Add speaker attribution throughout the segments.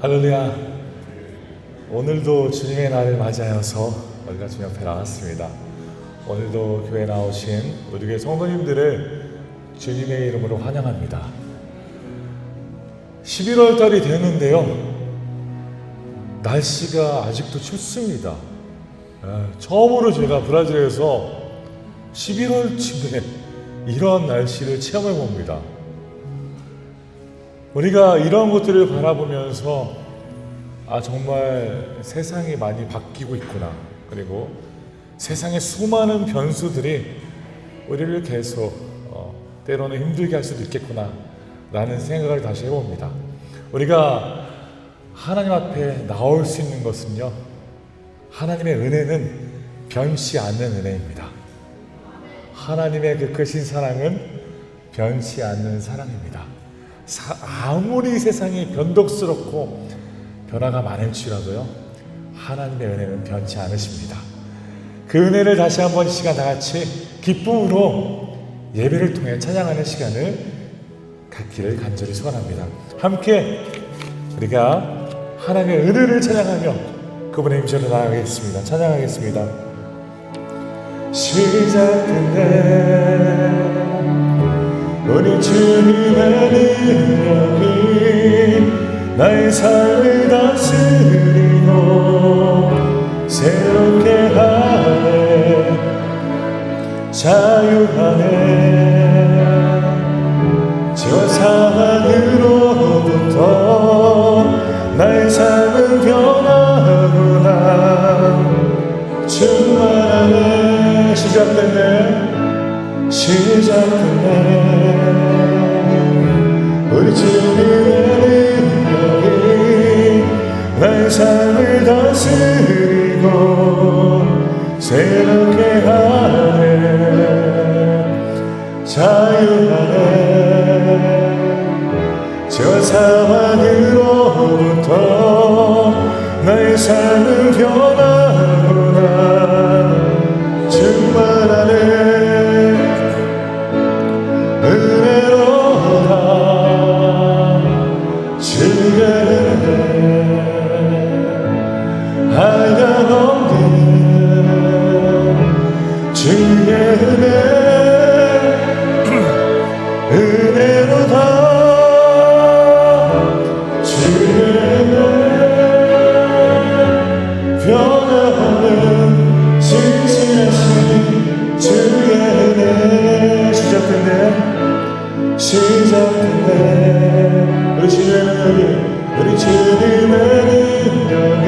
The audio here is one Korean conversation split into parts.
Speaker 1: 할렐루야. 오늘도 주님의 날을 맞이하여서 우리가 주님 앞에 나왔습니다. 오늘도 교회에 나오신 우리 교회 성도님들을 주님의 이름으로 환영합니다. 11월 달이 되는데요, 날씨가 아직도 춥습니다. 처음으로 제가 브라질에서 11월쯤에 이런 날씨를 체험해 봅니다. 우리가 이런 것들을 바라보면서 정말 세상이 많이 바뀌고 있구나, 그리고 세상의 수많은 변수들이 우리를 계속 때로는 힘들게 할 수도 있겠구나 라는 생각을 다시 해봅니다. 우리가 하나님 앞에 나올 수 있는 것은요, 하나님의 은혜는 변치 않는 은혜입니다. 하나님의 그 크신 사랑은 변치 않는 사랑입니다. 아무리 세상이 변덕스럽고 변화가 많을지라도요, 하나님의 은혜는 변치 않으십니다. 그 은혜를 다시 한번 이 시간 다 같이 기쁨으로 예배를 통해 찬양하는 시간을 갖기를 간절히 소원합니다. 함께 우리가 하나님의 은혜를 찬양하며 그분의 임재로 나아가겠습니다. 찬양하겠습니다. 시작됐네. 우리 주님의 능력이 나의 삶을 다스리고 새롭게 하네. 자유하네. 죄와 사망으로부터 나의 삶은 변화구나. 충만하네. 시작됐네. 우리 주님의 능력이 나의 삶을 다스리고 새롭게 하네. 자유하네. 죄와 사망으로부터 나의 삶은 변화구나. 충만하네. 우리 주님의 능력이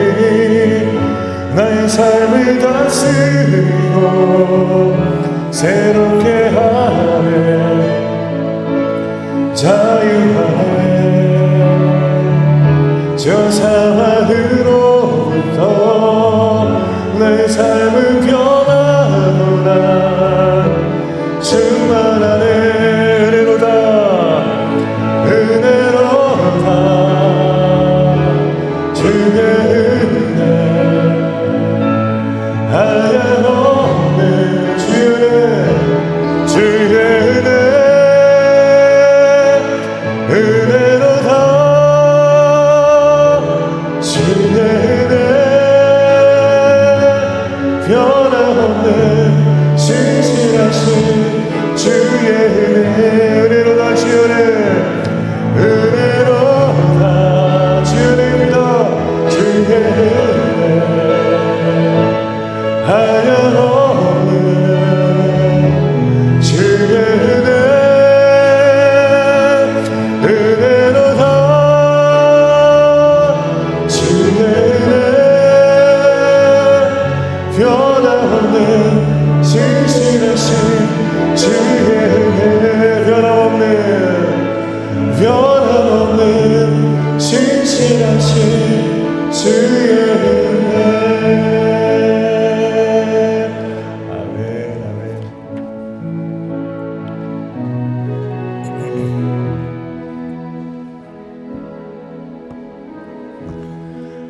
Speaker 1: 나의 삶을 다스리고 새롭게 하네. 자유하네. 죄와 사망으로부터 나의 삶은 변화구나. 충만하네.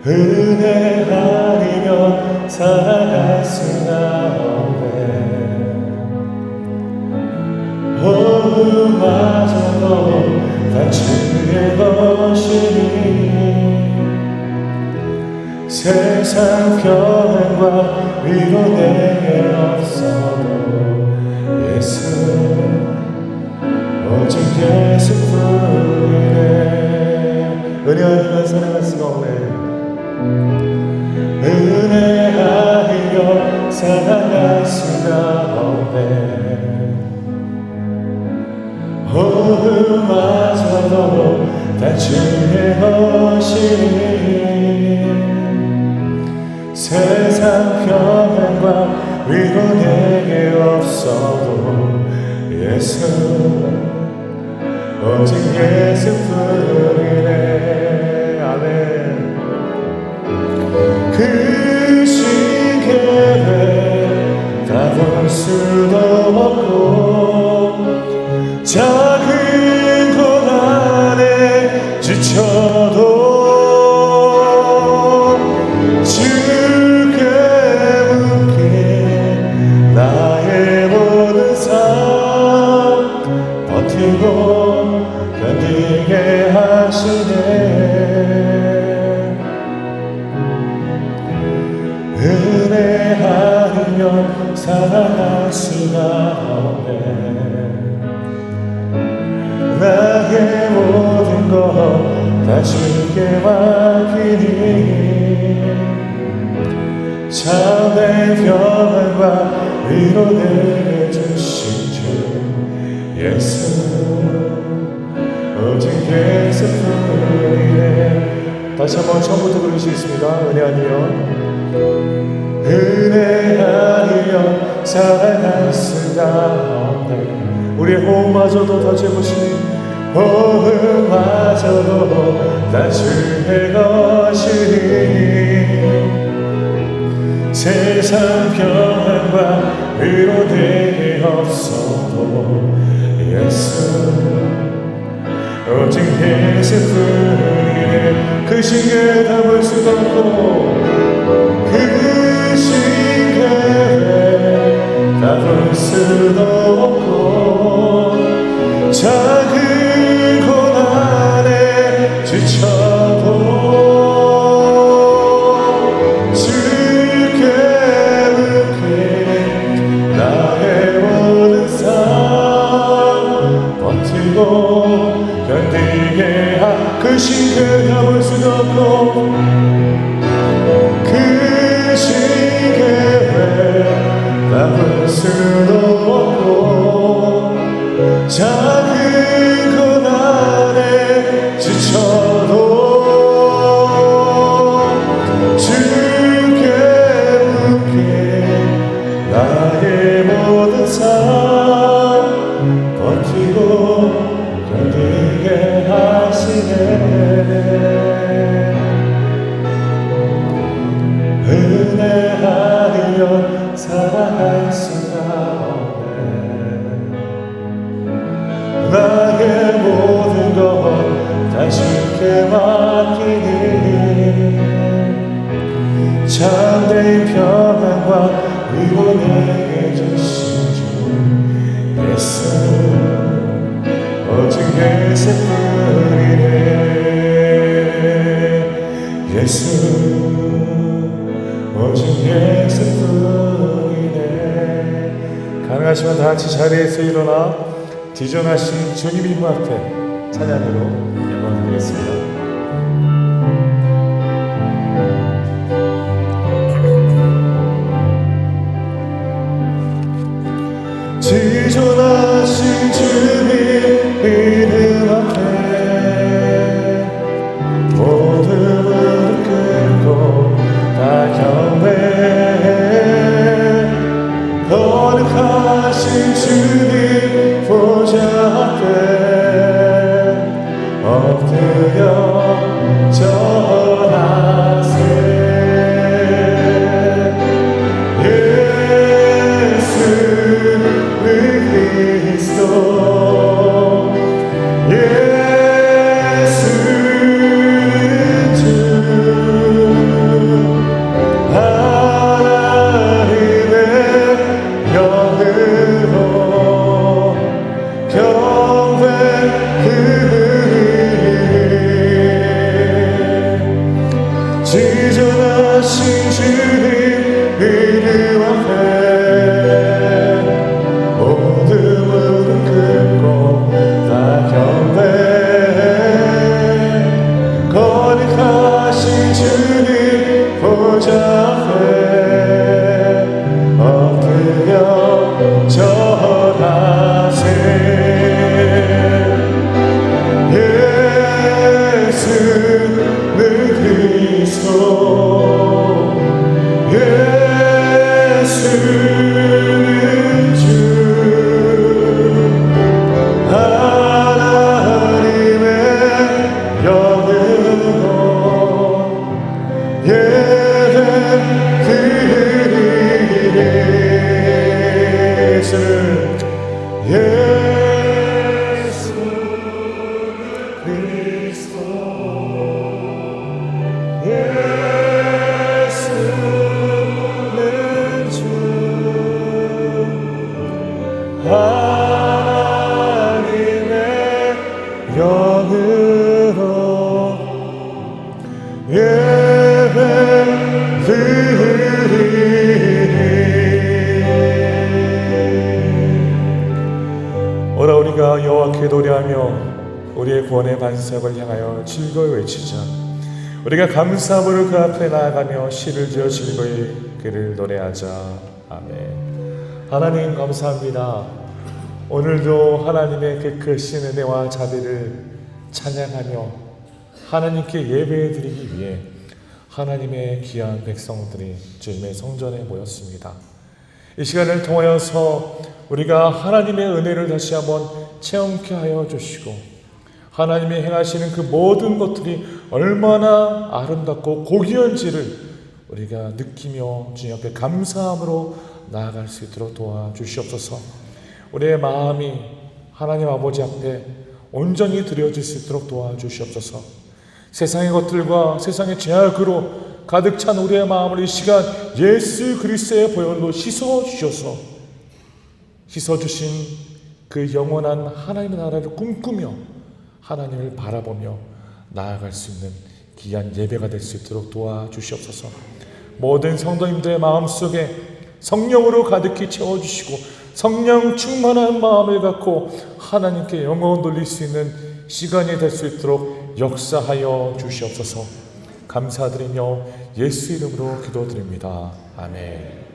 Speaker 1: 은혜 아니면 살아갈 수가 없네. 호흡마저도 다 주의 것이니 세상 평안과 위로 내게 없어도 예수 오직 예수뿐이네. 은혜 아니면 살아갈 수가 없네. 은혜 아니면 살아갈 수가 없네. 오늘마저도 다 주의 것이니 세상 평안과 위로 내게 없어도 예수 오직 예수뿐이네. 아멘. 그 시계를 다 볼 수도 없고 작은 고난에 지쳐도 주께 묻게 나의 모든 삶 버티고 견디게 하시네. 은혜 아니면 살아갈 수가 없네. 나의 모든 것 다 주께 맡기니 참된 평안과 위로 내게 주신 주 예수 오직 예수뿐이네. 다시 한번 처음부터 부를 수 있습니다. 은혜 아니면 살아갈 수가 없네. 우리의 호흡마저도 다 재보시니 호흡마저도 다 주의 것이니 세상 평안과 위로 내게 없어도 예수 오직 예수뿐이네. 그 신께 담을 수도 없고 그 신께 담을 수도 없고 작은 고난에 지쳐도 주께 묻게 나의 모든 삶 버티고 견디게 그 신께 담을 수도 없고 그 신께 담을 수도 없고 작은 고난에 지쳐도 주께 묻게 나의 모든 삶 버티고 견디게 하시네. 은혜 아니면 살아갈 수가 없네. 나의 모든 것 다 주께 맡기니 참된 평안과 위로 내게 주신 주 예수 오직 예수뿐이네. 예수 오직 예수뿐이네. 가능하시면 다 같이 자리에서 일어나 뒤전하신 주님 이름 앞에 찬양으로 영광드리겠습니다. 뒤전하신 주님 이름 앞에 모든 무릎 꿇고 다 경배해. 거룩하신 주님 보좌 앞에 엎드려 전하세. 예수 그리스도 예수는 주 하나님의 영으로 경배 받으려 절하세. 예수는 그리스도, 예수는 주, 하나님의 영으로 예배 드리네. 예수 그리스도, 예수는 주, 하나님의 영으로 예배 드리네. 오라 우리가 여호와께 노래하며 우리의 구원의 반석을 향하여 즐거이 외치자. 우리가 감사함으로 그 앞에 나아가며 시를 지어 즐거이 그를 노래하자. 아멘. 하나님 감사합니다. 오늘도 하나님의 그 크신 은혜와 자비를 찬양하며 하나님께 예배해 드리기 위해 하나님의 귀한 백성들이 주님의 성전에 모였습니다. 이 시간을 통하여서 우리가 하나님의 은혜를 다시 한번 체험케 하여 주시고 하나님이 행하시는 그 모든 것들이 얼마나 아름답고 고귀한지를 우리가 느끼며 주님 앞에 감사함으로 나아갈 수 있도록 도와주시옵소서. 우리의 마음이 하나님 아버지 앞에 온전히 드려질 수 있도록 도와주시옵소서. 세상의 것들과 세상의 죄악으로 가득 찬 우리의 마음을 이 시간 예수 그리스도의 보혈로 씻어주셔서 씻어주신 그 영원한 하나님의 나라를 꿈꾸며 하나님을 바라보며 나아갈 수 있는 귀한 예배가 될 수 있도록 도와주시옵소서. 모든 성도님들의 마음속에 성령으로 가득히 채워주시고 성령 충만한 마음을 갖고 하나님께 영광을 돌릴 수 있는 시간이 될 수 있도록 역사하여 주시옵소서. 감사드리며 예수 이름으로 기도드립니다. 아멘.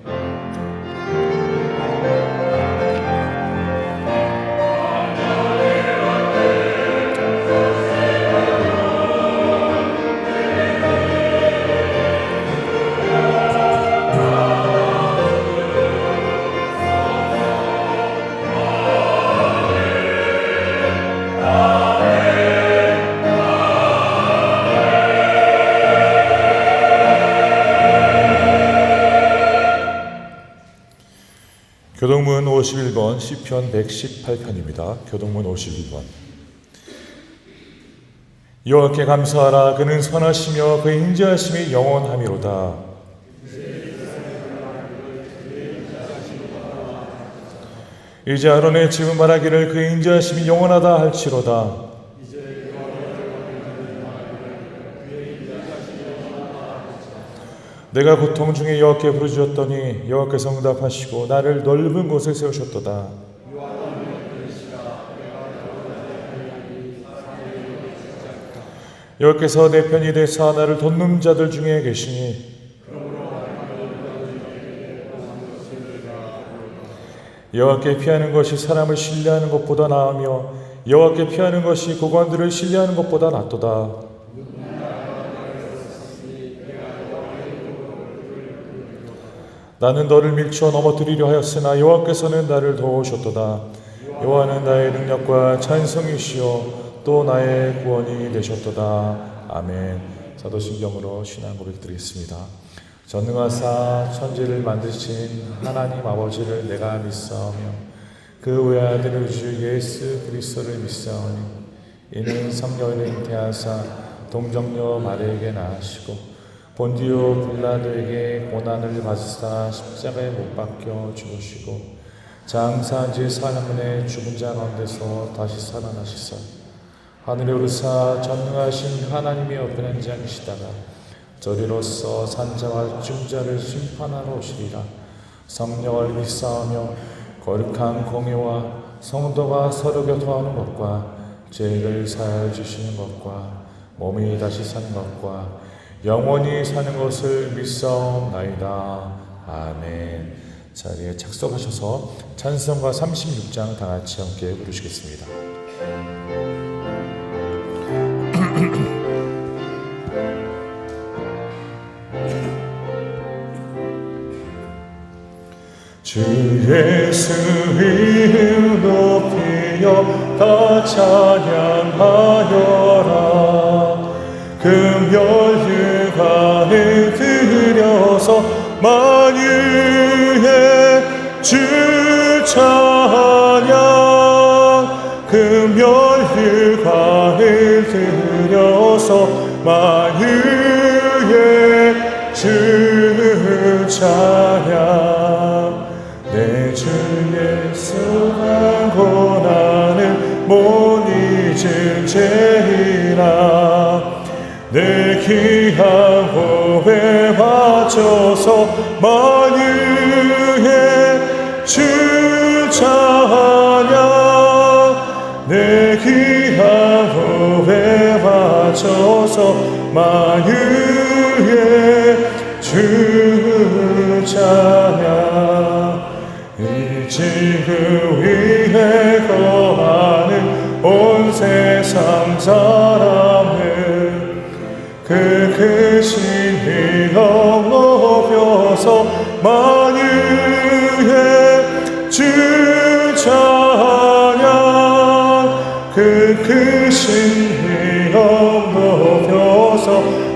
Speaker 1: 교동문 51번 시편 118편입니다. 교동문 51번. 여호와께 감사하라. 그는 선하시며 그의 인자하심이 영원하미로다. 이제 아론의 집은 말하기를 그의 인자하심이 영원하다 할지로다. 내가 고통 중에 여호와께 부르짖었더니 여호와께서 응답하시고 나를 넓은 곳에 세우셨도다. 여호와께서 내 편이 되사 나를 돕는 자들 중에 계시니 여호와께 피하는 것이 사람을 신뢰하는 것보다 나으며 여호와께 피하는 것이 고관들을 신뢰하는 것보다 낫도다. 나는 너를 밀쳐 넘어뜨리려 하였으나 여호와께서는 나를 도우셨도다. 여호와는 나의 능력과 찬송이시요 또 나의 구원이 되셨도다. 아멘. 사도신경으로 신앙 고백드리겠습니다. 전능하사 천지를 만드신 하나님 아버지를 내가 믿사오며 그 외아들 우주 예수 그리스도를 믿사오니 이는 성령을 잉태하사 동정녀 마리아에게 낳으시고 본디오 빌라도에게 고난을 받으사 십자가에 못 박혀 죽으시고 장사한 지 사흘 죽은 자 가운데서 다시 살아나시사 하늘에 오르사 전능하신 하나님의 옆에 앉으시다가 저리로서 산자와 중자를 심판하러 오시리라. 성령을 믿사오며 거룩한 공의와 성도가 서로 교통하는 것과 죄를 사하여 주시는 것과 몸이 다시 사는 것과 영원히 사는 것을 믿사옵나이다. 아멘. 자리에 착석하셔서 찬송가 36장 다 같이 함께 부르시겠습니다. 주 예수 이름 높이며 다 찬양하여라. 금열유관을 들여서 만유의 주 찬양. 금열유관을 들여서 만유의 주 찬양. 내 주 예수만 고난을 못 잊은 죄이라. 내 귀한 호에 바쳐서 만유의 주 찬양. 내 귀한 호에 바쳐서 만유의 주 찬양. 이 지구 위에 거하는 온 세상 사람을 그 크신 위엄 높여서 만유의 주 찬양. 그 크신 위엄 높여서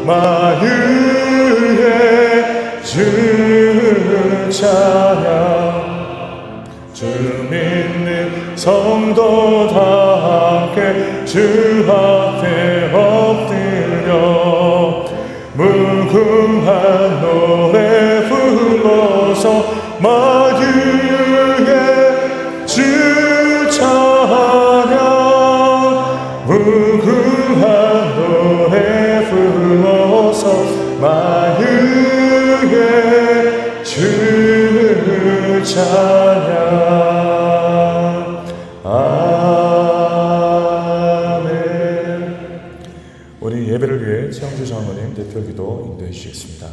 Speaker 1: 만유의 주 찬양. 주 믿는 성도 다 함께 주 앞에 엎드려 무궁한 노래 불러서 만유의 주 찬양. 무궁한 노래 불러서 만유의 주 찬양. 아멘. 우리 예배를 위해 최영주 장로님 대표기도 인도해 주시겠습니다.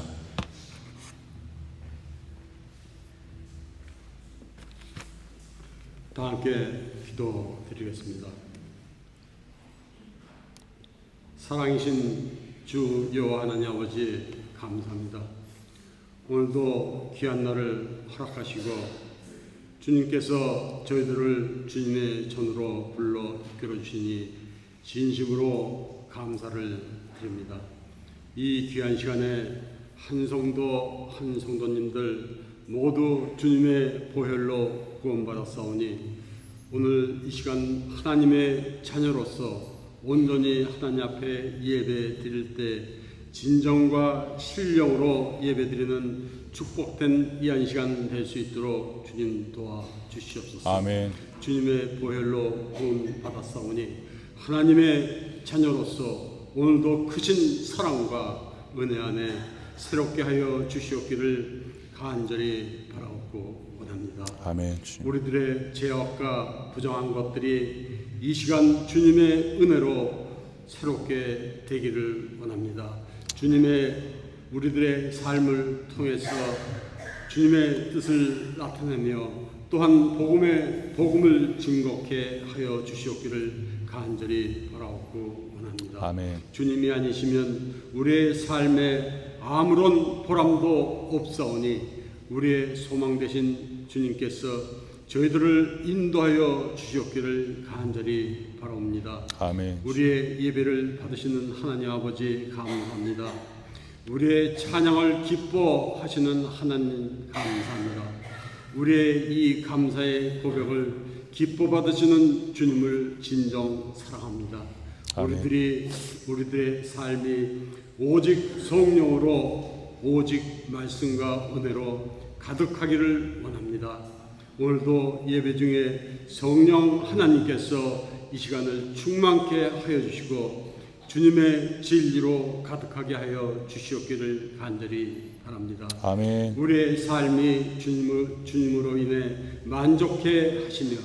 Speaker 2: 다 함께 기도드리겠습니다. 사랑이신 주 여호와 하나님 아버지 감사합니다. 오늘도 귀한 날을 허락하시고 주님께서 저희들을 주님의 전으로 불러 이끌어 주시니 진심으로 감사를 드립니다. 이 귀한 시간에 한 성도님들 모두 주님의 보혈로 구원받았사오니 오늘 이 시간 하나님의 자녀로서 온전히 하나님 앞에 예배 드릴 때 진정과 신령으로 예배 드리는 축복된 이 한 시간 될 수 있도록 주님 도와주시옵소서.
Speaker 1: 아멘.
Speaker 2: 주님의 보혈로 구원받았사오니 하나님의 자녀로서 오늘도 크신 사랑과 은혜 안에 새롭게 하여 주시옵기를 간절히 바라옵고 원합니다.
Speaker 1: 아멘.
Speaker 2: 우리들의 죄악과 부정한 것들이 이 시간 주님의 은혜로 새롭게 되기를 원합니다. 주님의 우리들의 삶을 통해서 주님의 뜻을 나타내며 또한 복음을 증거케 하여 주시옵기를 간절히 바라옵고 원합니다.
Speaker 1: 아멘.
Speaker 2: 주님이 아니시면 우리의 삶에 아무런 보람도 없사오니 우리의 소망 되신 주님께서 저희들을 인도하여 주시옵기를 간절히 바라옵니다.
Speaker 1: 아멘.
Speaker 2: 우리의 예배를 받으시는 하나님 아버지 감사합니다. 우리의 찬양을 기뻐하시는 하나님 감사합니다. 우리의 이 감사의 고백을 기뻐 받으시는 주님을 진정 사랑합니다.
Speaker 1: 아멘.
Speaker 2: 우리들의 삶이 오직 성령으로 오직 말씀과 은혜로 가득하기를 원합니다. 오늘도 예배 중에 성령 하나님께서 이 시간을 충만케 하여 주시고 주님의 진리로 가득하게 하여 주시옵기를 간절히 바랍니다.
Speaker 1: 아멘.
Speaker 2: 우리의 삶이 주님으로 인해 만족해 하시며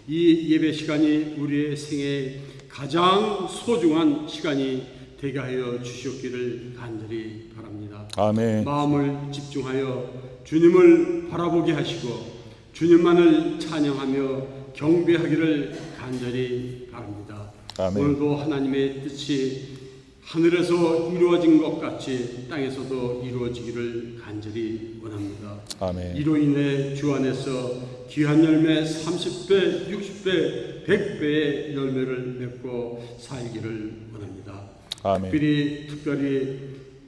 Speaker 2: 이 예배 시간이 우리의 생애의 가장 소중한 시간이 되게 하여 주시옵기를 간절히 바랍니다.
Speaker 1: 아멘.
Speaker 2: 마음을 집중하여 주님을 바라보게 하시고 주님만을 찬양하며 경배하기를 간절히 바랍니다.
Speaker 1: 아멘.
Speaker 2: 오늘도 하나님의 뜻이 하늘에서 이루어진 것 같이 땅에서도 이루어지기를 간절히 원합니다.
Speaker 1: 아멘.
Speaker 2: 이로 인해 주 안에서 귀한 열매 30배, 60배, 100배의 열매를 맺고 살기를 원합니다.
Speaker 1: 아멘.
Speaker 2: 특별히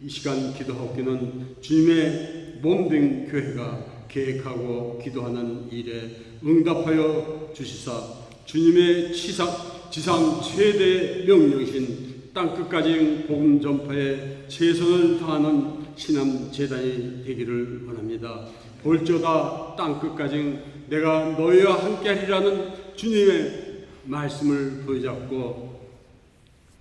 Speaker 2: 이 시간 기도하옵기는 주님의 몸된 교회가 계획하고 기도하는 일에 응답하여 주시사 주님의 지상 최대 명령이신 땅끝까지 복음 전파에 최선을 다하는 신앙 재단이 되기를 원합니다. 볼저다 땅끝까지 내가 너희와 함께하리라는 주님의 말씀을 부여잡고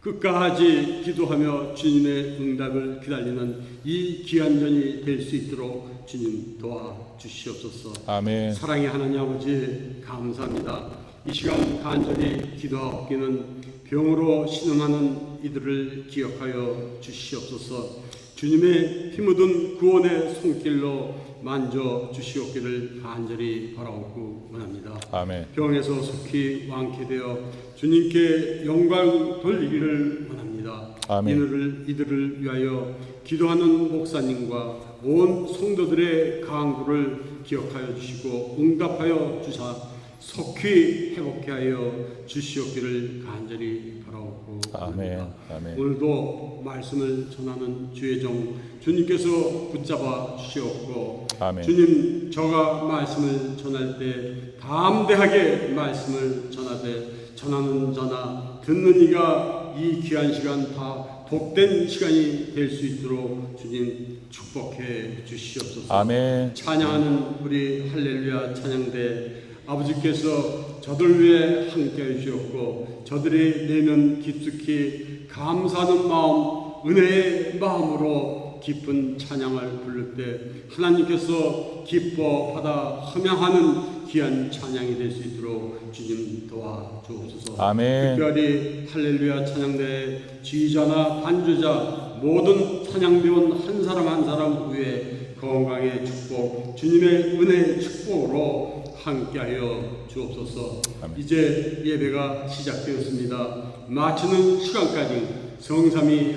Speaker 2: 끝까지 기도하며 주님의 응답을 기다리는 이 귀한 전이 될 수 있도록 주님 도와주시옵소서.
Speaker 1: 아멘.
Speaker 2: 사랑의 하나님 아버지 감사합니다. 이 시간 간절히 기도하옵기는 병으로 신음하는 이들을 기억하여 주시옵소서. 주님의 피 묻은 구원의 손길로 만져 주시옵기를 간절히 바라옵고 원합니다.
Speaker 1: 아멘.
Speaker 2: 병에서 속히 완쾌되어 주님께 영광 돌리기를 원합니다.
Speaker 1: 아멘.
Speaker 2: 이들을 위하여 기도하는 목사님과 온 성도들의 강구를 기억하여 주시고 응답하여 주사 속히 회복케 하여 주시옵기를 간절히 바라옵고
Speaker 1: 아멘. 아멘.
Speaker 2: 오늘도 말씀을 전하는 주의 종 주님께서 붙잡아 주시옵고
Speaker 1: 아멘.
Speaker 2: 주님 저가 말씀을 전할 때 담대하게 말씀을 전하는 자나 듣는 이가 이 귀한 시간 다 복된 시간이 될 수 있도록 주님 축복해 주시옵소서.
Speaker 1: 아멘.
Speaker 2: 찬양하는 우리 할렐루야 찬양대 아버지께서 저들 위해 함께해 주셨고 저들이 내면 깊숙이 감사하는 마음 은혜의 마음으로 기쁜 찬양을 부를 때 하나님께서 기뻐하다 함양하는 귀한 찬양이 될 수 있도록 주님 도와주옵소서.
Speaker 1: 아멘.
Speaker 2: 특별히 할렐루야 찬양대의 지휘자나 반주자 모든 찬양배원 한 사람 한 사람 위에 건강의 축복 주님의 은혜의 축복으로 함께하여 주옵소서.
Speaker 1: 아멘.
Speaker 2: 이제 예배가 시작되었습니다. 마치는 시간까지 성삼위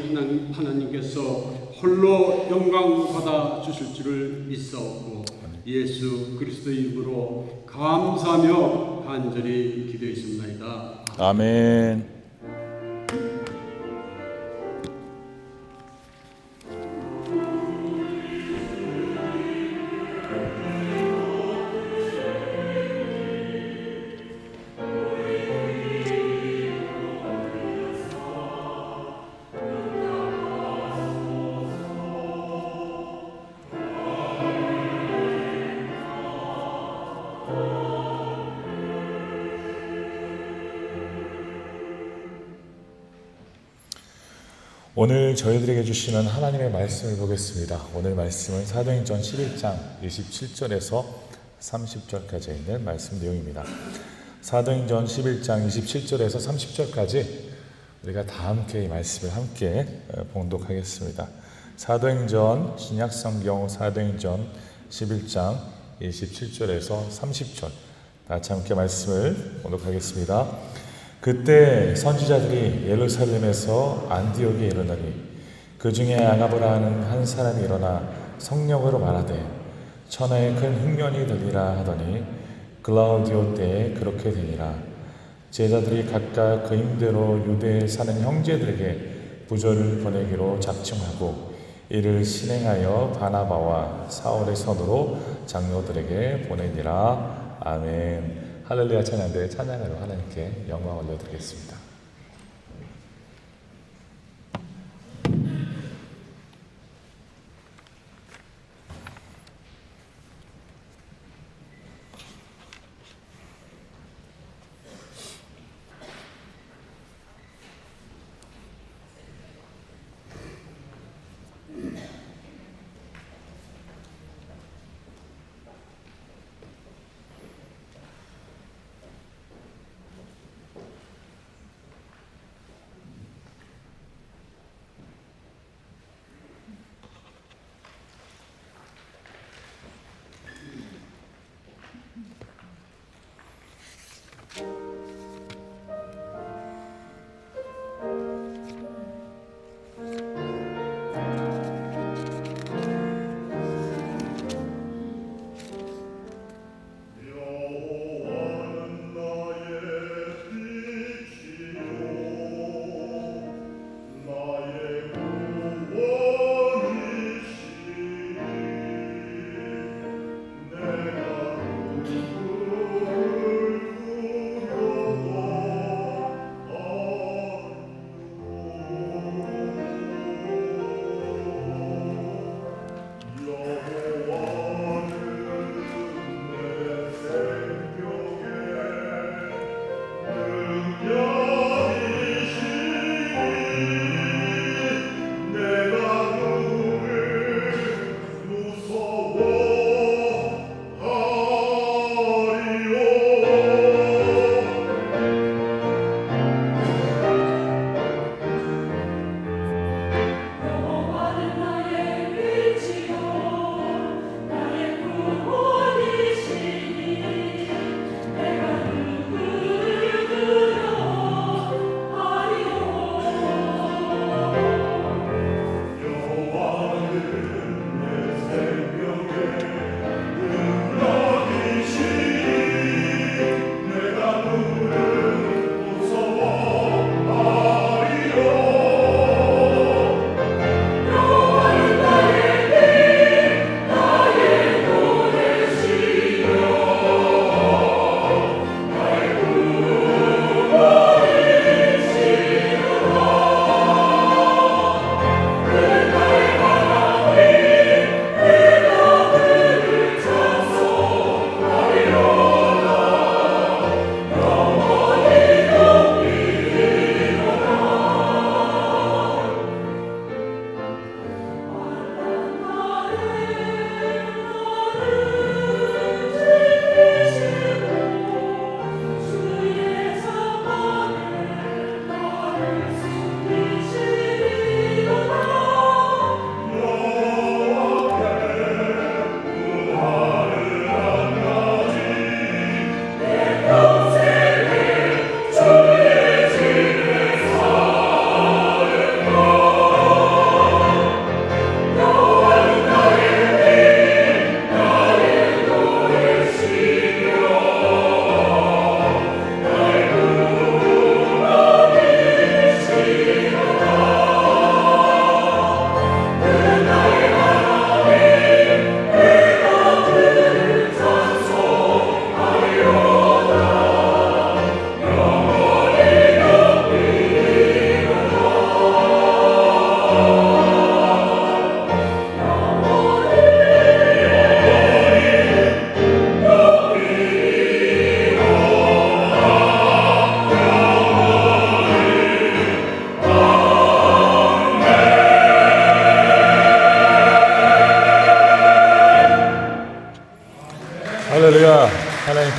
Speaker 2: 하나님께서 홀로 영광 받아 주실 줄을 믿사옵고 예수 그리스도의 이름으로 감사하며 간절히 기도했습니다.
Speaker 1: 아멘. 오늘 저희들에게 주시는 하나님의 말씀을 보겠습니다. 오늘 말씀은 사도행전 11장 27절에서 30절까지 있는 말씀 내용입니다. 사도행전 11장 27절에서 30절까지 우리가 다 함께 이 말씀을 함께 봉독하겠습니다. 사도행전 신약성경 사도행전 11장 27절에서 30절 다 같이 함께 말씀을 봉독하겠습니다. 그때 선지자들이 예루살렘에서 안디옥에 이르더니 그 중에 아가보라 하는 한 사람이 일어나 성령으로 말하되 천하에 큰 흉년이 되리라 하더니 글라우디오 때에 그렇게 되니라. 제자들이 각각 그 힘대로 유대에 사는 형제들에게 부조를 보내기로 작정하고 이를 실행하여 바나바와 사울의 손으로 장로들에게 보내니라. 아멘. 할렐루야 찬양대 찬양으로 하나님께 영광 올려드리겠습니다.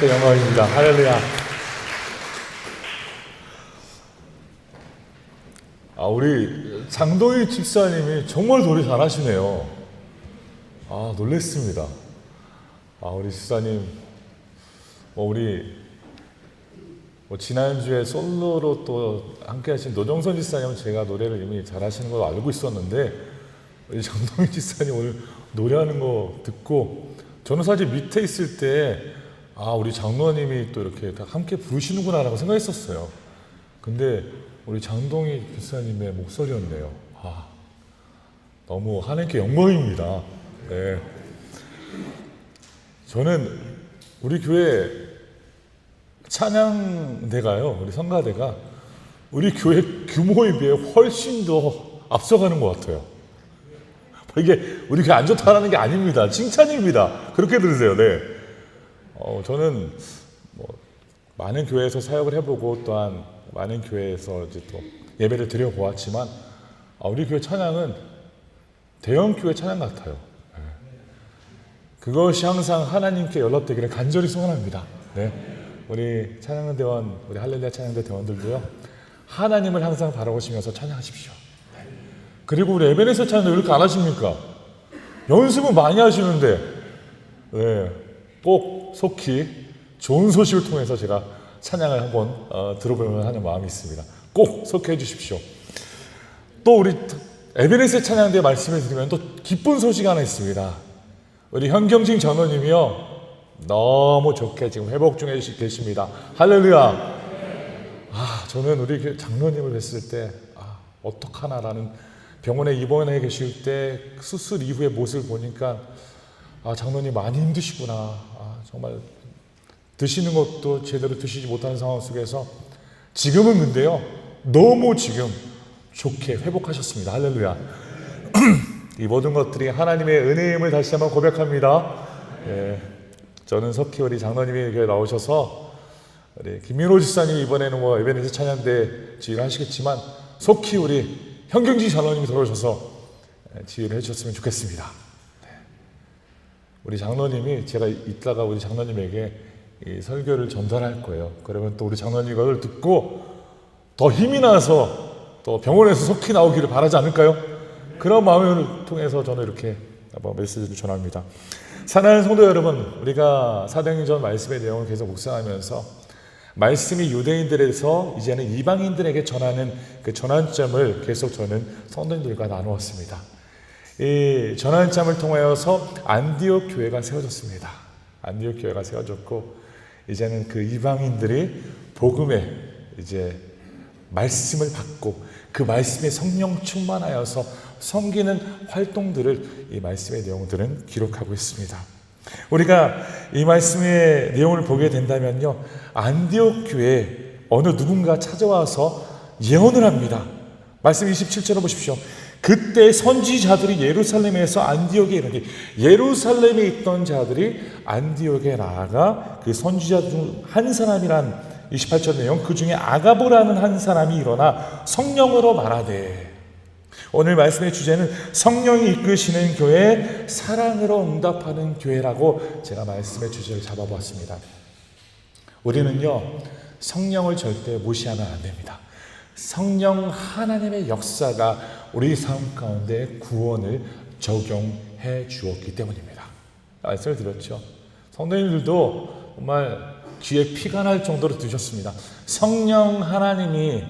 Speaker 1: 하나님께 영광입니다. 할렐루야. 우리 장동희 집사님이 정말 노래 잘하시네요. 놀랬습니다. 우리 집사님, 우리 지난주에 솔로로 또 함께 하신 노정선 집사님은 제가 노래를 이미 잘하시는 걸로 알고 있었는데, 우리 장동희 집사님 오늘 노래하는 거 듣고, 저는 사실 밑에 있을 때, 우리 장로님이 또 이렇게 다 함께 부르시는구나라고 생각했었어요. 근데 우리 장동희 집사님의 목소리였네요. 너무 하나님께 영광입니다. 네. 저는 우리 교회 찬양대가요, 우리 성가대가 우리 교회 규모에 비해 훨씬 더 앞서가는 것 같아요. 이게 우리 교회 안 좋다라는 게 아닙니다. 칭찬입니다. 그렇게 들으세요. 네. 저는 많은 교회에서 사역을 해보고 또한 많은 교회에서 이제 또 예배를 드려보았지만, 우리 교회 찬양은 대형 교회 찬양 같아요. 네. 그것이 항상 하나님께 연락되기를 간절히 소원합니다. 네. 우리 찬양대원, 우리 할렐루야 찬양대 대원들도요, 하나님을 항상 바라보시면서 찬양하십시오. 네. 그리고 우리 에베네zer 찬양도 왜 이렇게 안 하십니까? 연습은 많이 하시는데, 네. 꼭 속히 좋은 소식을 통해서 제가 찬양을 한번 들어보면 하는 마음이 있습니다. 꼭 속해 주십시오. 또 우리 에베네zer 찬양대 말씀을 드리면 또 기쁜 소식 하나 있습니다. 우리 현경진 전원님이요, 너무 좋게 지금 회복 중에 계십니다. 할렐루야. 저는 우리 장로님을 뵀을 때 어떡하나라는, 병원에 입원해 계실 때 수술 이후의 모습을 보니까 장로님 많이 힘드시구나. 정말 드시는 것도 제대로 드시지 못하는 상황 속에서 지금은 근데요, 너무 지금 좋게 회복하셨습니다. 할렐루야. 이 모든 것들이 하나님의 은혜임을 다시 한번 고백합니다. 예, 저는 석희 우리 장로님이 교회 나오셔서, 우리 김민호 집사님 이번에는 에베네zer 찬양대 지휘를 하시겠지만, 속히 우리 현경지 장로님이 들어오셔서 지휘를 해주셨으면 좋겠습니다. 네. 우리 장로님이, 제가 이따가 우리 장로님에게 이 설교를 전달할 거예요. 그러면 또 우리 장로님 이걸 듣고 더 힘이 나서 또 병원에서 속히 나오기를 바라지 않을까요? 그런 마음을 통해서 저는 이렇게 한번 메시지를 전합니다. 사랑하는 성도 여러분, 우리가 사도행전 말씀의 내용을 계속 묵상하면서 말씀이 유대인들에서 이제는 이방인들에게 전하는 그 전환점을 계속 저는 성도님들과 나누었습니다. 이 전환점을 통하여서 안디옥 교회가 세워졌습니다. 안디옥 교회가 세워졌고, 이제는 그 이방인들이 복음에 이제 말씀을 받고 그 말씀에 성령 충만하여서 섬기는 활동들을 이 말씀의 내용들은 기록하고 있습니다. 우리가 이 말씀의 내용을 보게 된다면요, 안디옥 교회에 어느 누군가 찾아와서 예언을 합니다. 말씀 27절을 보십시오. 그때 선지자들이 예루살렘에서 안디옥에 이르니, 예루살렘에 있던 자들이 안디옥에 나아가 그 선지자 중 한 사람이란 28절 내용, 그 중에 아가보라는 한 사람이 일어나 성령으로 말하되, 오늘 말씀의 주제는 성령이 이끄시는 교회, 사랑으로 응답하는 교회라고 제가 말씀의 주제를 잡아보았습니다. 우리는요, 성령을 절대 무시하면 안 됩니다. 성령 하나님의 역사가 우리 삶 가운데 구원을 적용해 주었기 때문입니다. 말씀을 드렸죠. 성도님들도 정말 귀에 피가 날 정도로 드셨습니다. 성령 하나님이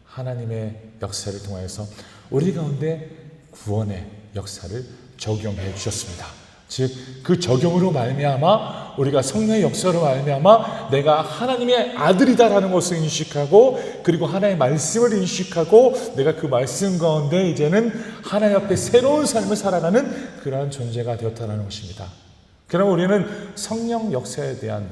Speaker 1: 하나님의 역사를 통해서 우리 가운데 구원의 역사를 적용해 주셨습니다. 즉, 그 적용으로 말미암아 우리가 성령의 역사로 말미암아 내가 하나님의 아들이다라는 것을 인식하고, 그리고 하나님의 말씀을 인식하고, 내가 그 말씀 가운데 이제는 하나님 앞에 새로운 삶을 살아가는 그러한 존재가 되었다는 것입니다. 그럼 우리는 성령 역사에 대한,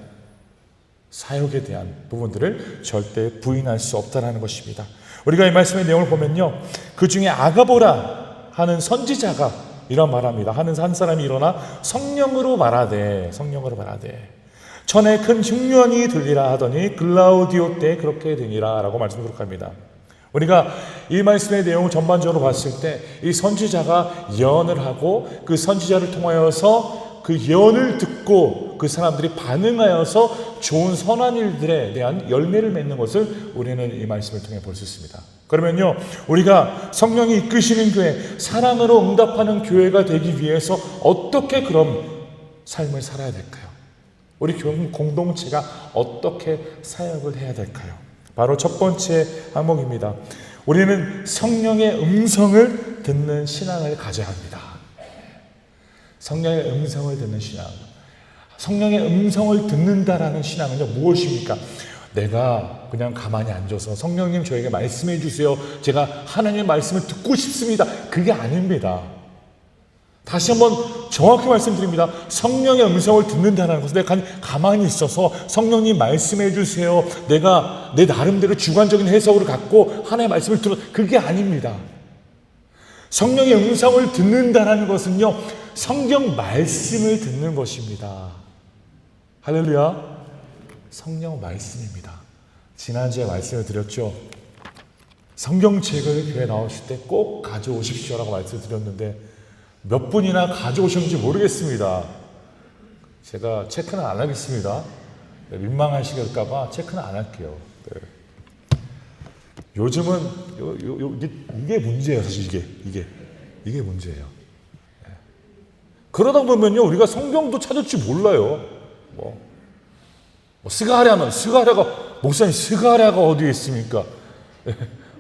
Speaker 1: 사역에 대한 부분들을 절대 부인할 수 없다는 것입니다. 우리가 이 말씀의 내용을 보면요, 그 중에 아가보라 하는 선지자가 이런 말합니다. 하는 한 사람이 일어나 성령으로 말하되 전에 큰 흉년이 들리라 하더니 글라우디오 때 그렇게 되니라 라고 말씀을 기록합니다. 우리가 이 말씀의 내용을 전반적으로 봤을 때 이 선지자가 예언을 하고, 그 선지자를 통하여서 그 예언을 듣고 그 사람들이 반응하여서 좋은 선한 일들에 대한 열매를 맺는 것을 우리는 이 말씀을 통해 볼 수 있습니다. 그러면요, 우리가 성령이 이끄시는 교회, 사랑으로 응답하는 교회가 되기 위해서 어떻게 그럼 삶을 살아야 될까요? 우리 교회 공동체가 어떻게 사역을 해야 될까요? 바로 첫 번째 항목입니다. 우리는 성령의 음성을 듣는 신앙을 가져야 합니다. 성령의 음성을 듣는 신앙. 성령의 음성을 듣는다라는 신앙은요, 무엇입니까? 내가 그냥 가만히 앉아서 성령님 저에게 말씀해 주세요, 제가 하나님의 말씀을 듣고 싶습니다, 그게 아닙니다. 다시 한번 정확히 말씀드립니다. 성령의 음성을 듣는다는 것은 내가 가만히 있어서 성령님 말씀해 주세요, 내가 내 나름대로 주관적인 해석을 갖고 하나님의 말씀을 들어, 그게 아닙니다. 성령의 음성을 듣는다는 것은요, 성경 말씀을 듣는 것입니다. 할렐루야. 성령 말씀입니다. 지난주에 말씀을 드렸죠. 성경책을 교회 나오실 때 꼭 가져오십시오라고 말씀을 드렸는데 몇 분이나 가져오셨는지 모르겠습니다. 제가 체크는 안 하겠습니다. 민망하실까 봐 체크는 안 할게요. 네. 요즘은 이게 문제예요. 사실 이게 문제예요. 네. 그러다 보면요, 우리가 성경도 찾을 줄 몰라요. 스가랴가 목사님, 스가랴가 어디에 있습니까? 네.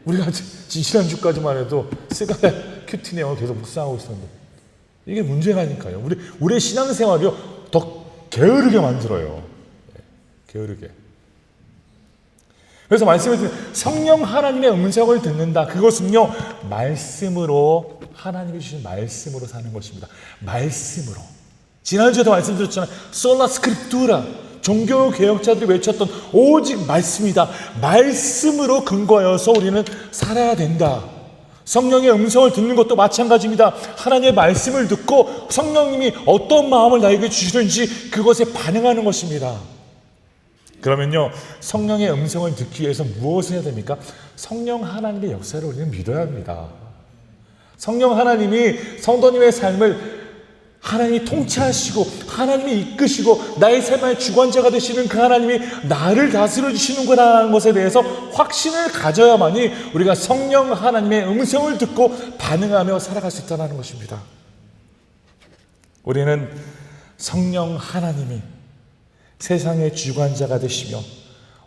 Speaker 1: 우리가 지난주까지만 해도 스가랴 큐티 내용을 계속 묵상하고 있었는데 이게 문제라니까요. 우리의 신앙생활이요, 더 게으르게 만들어요. 네. 게으르게. 그래서 말씀을 드리면 성령 하나님의 음성을 듣는다. 그것은요, 말씀으로, 하나님이 주신 말씀으로 사는 것입니다. 말씀으로. 지난주에도 말씀드렸잖아요. 솔라 스크립투라. 종교 개혁자들이 외쳤던 오직 말씀이다. 말씀으로 근거하여서 우리는 살아야 된다. 성령의 음성을 듣는 것도 마찬가지입니다. 하나님의 말씀을 듣고 성령님이 어떤 마음을 나에게 주시는지 그것에 반응하는 것입니다. 그러면요, 성령의 음성을 듣기 위해서 무엇을 해야 됩니까? 성령 하나님의 역사를 우리는 믿어야 합니다. 성령 하나님이 성도님의 삶을 하나님이 통치하시고 하나님이 이끄시고 나의 삶의 주관자가 되시는 그 하나님이 나를 다스려 주시는구나라는 것에 대해서 확신을 가져야만이 우리가 성령 하나님의 음성을 듣고 반응하며 살아갈 수 있다는 것입니다. 우리는 성령 하나님이 세상의 주관자가 되시며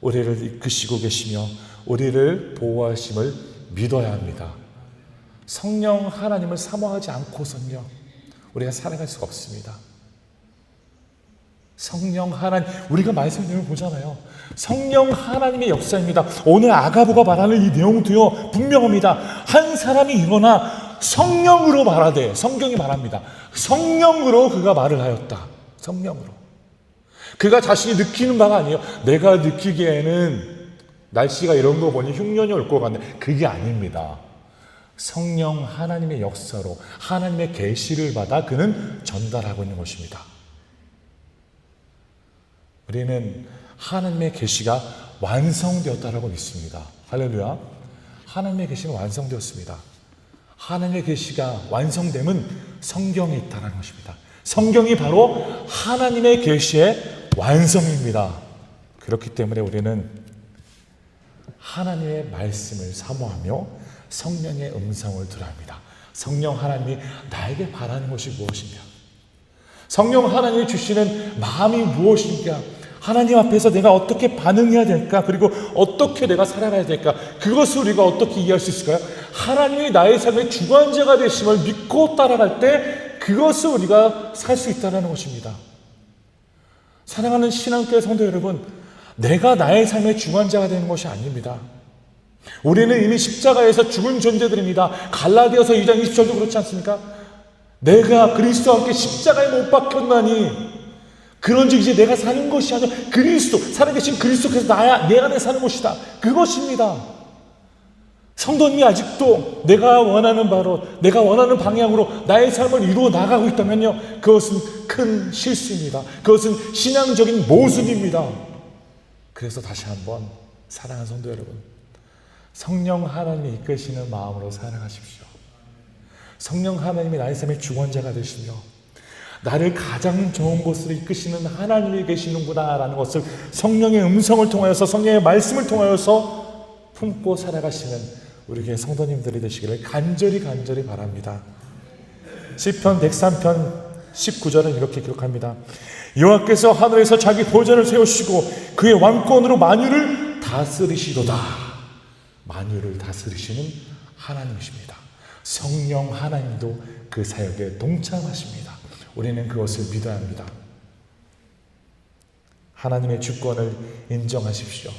Speaker 1: 우리를 이끄시고 계시며 우리를 보호하심을 믿어야 합니다. 성령 하나님을 사모하지 않고선요, 우리가 살아갈 수가 없습니다. 성령 하나님, 우리가 말씀을 보잖아요. 성령 하나님의 역사입니다. 오늘 아가보가 말하는 이 내용도요, 분명합니다. 한 사람이 일어나 성령으로 말하되, 성경이 말합니다. 성령으로 그가 말을 하였다. 성령으로. 그가 자신이 느끼는 바가 아니에요. 내가 느끼기에는 날씨가 이런 거 보니 흉년이 올 것 같네. 그게 아닙니다. 성령 하나님의 역사로 하나님의 계시를 받아 그는 전달하고 있는 것입니다. 우리는 하나님의 계시가 완성되었다라고 믿습니다. 할렐루야. 하나님의 계시는 완성되었습니다. 하나님의 계시가 완성됨은 성경에 있다는 것입니다. 성경이 바로 하나님의 계시의 완성입니다. 그렇기 때문에 우리는 하나님의 말씀을 사모하며 성령의 음성을 들어야 합니다. 성령 하나님이 나에게 바라는 것이 무엇인가? 성령 하나님이 주시는 마음이 무엇인가? 하나님 앞에서 내가 어떻게 반응해야 될까? 그리고 어떻게 내가 살아가야 될까? 그것을 우리가 어떻게 이해할 수 있을까요? 하나님이 나의 삶의 주관자가 되심을 믿고 따라갈 때 그것을 우리가 살 수 있다는 것입니다. 사랑하는 신앙교회 성도 여러분, 내가 나의 삶의 주관자가 되는 것이 아닙니다. 우리는 이미 십자가에서 죽은 존재들입니다. 갈라디아서 2장 20절도 그렇지 않습니까? 내가 그리스도와 함께 십자가에 못 박혔나니 그런즉 이제 내가 사는 것이 아니라 그리스도, 살아계신 그리스도께서 내 안에 사는 것이다. 그것입니다. 성도님이 아직도 내가 원하는 바로, 내가 원하는 방향으로 나의 삶을 이루어 나가고 있다면요, 그것은 큰 실수입니다. 그것은 신앙적인 모순입니다. 그래서 다시 한번 사랑하는 성도 여러분, 성령 하나님이 이끄시는 마음으로 살아가십시오. 성령 하나님이 나의 삶의 주관자가 되시며 나를 가장 좋은 곳으로 이끄시는 하나님이 계시는구나라는 것을 성령의 음성을 통하여서, 성령의 말씀을 통하여서 품고 살아가시는 우리 교회 성도님들이 되시기를 간절히 바랍니다. 시편 103편 19절은 이렇게 기록합니다. 여호와께서 하늘에서 자기 보좌를 세우시고 그의 왕권으로 만유를 다스리시도다. 만유를 다스리시는 하나님이십니다. 성령 하나님도 그 사역에 동참하십니다. 우리는 그것을 믿어야 합니다. 하나님의 주권을 인정하십시오.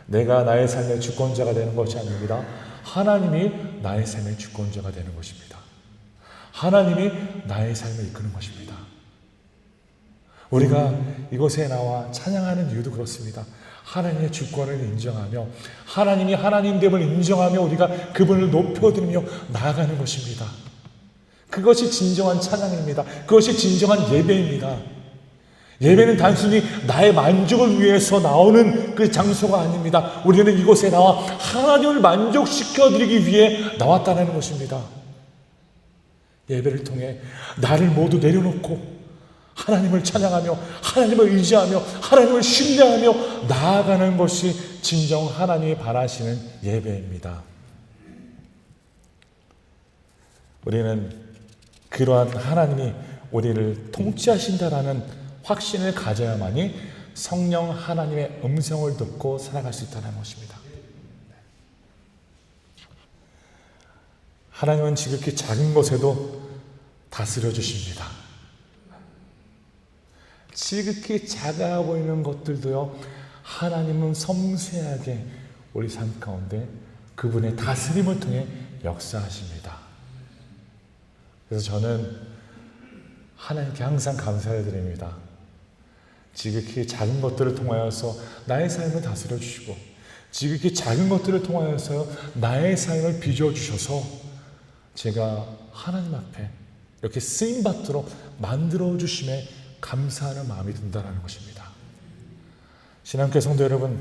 Speaker 1: 내가 나의 삶의 주권자가 되는 것이 아닙니다. 하나님이 나의 삶의 주권자가 되는 것입니다. 하나님이 나의 삶을 이끄는 것입니다. 우리가 이곳에 나와 찬양하는 이유도 그렇습니다. 하나님의 주권을 인정하며, 하나님이 하나님됨을 인정하며 우리가 그분을 높여드리며 나아가는 것입니다. 그것이 진정한 찬양입니다. 그것이 진정한 예배입니다. 예배는 단순히 나의 만족을 위해서 나오는 그 장소가 아닙니다. 우리는 이곳에 나와 하나님을 만족시켜드리기 위해 나왔다는 것입니다. 예배를 통해 나를 모두 내려놓고 하나님을 찬양하며 하나님을 의지하며 하나님을 신뢰하며 나아가는 것이 진정 하나님이 바라시는 예배입니다. 우리는 그러한 하나님이 우리를 통치하신다라는 확신을 가져야만이 성령 하나님의 음성을 듣고 살아갈 수 있다는 것입니다. 하나님은 지극히 작은 것에도 다스려 주십니다. 지극히 작아 보이는 것들도요, 하나님은 섬세하게 우리 삶 가운데 그분의 다스림을 통해 역사하십니다. 그래서 저는 하나님께 항상 감사를 드립니다. 지극히 작은 것들을 통하여서 나의 삶을 다스려 주시고, 지극히 작은 것들을 통하여서 나의 삶을 빚어 주셔서 제가 하나님 앞에 이렇게 쓰임받도록 만들어 주심에 감사하는 마음이 든다는 것입니다. 신앙교회 성도 여러분,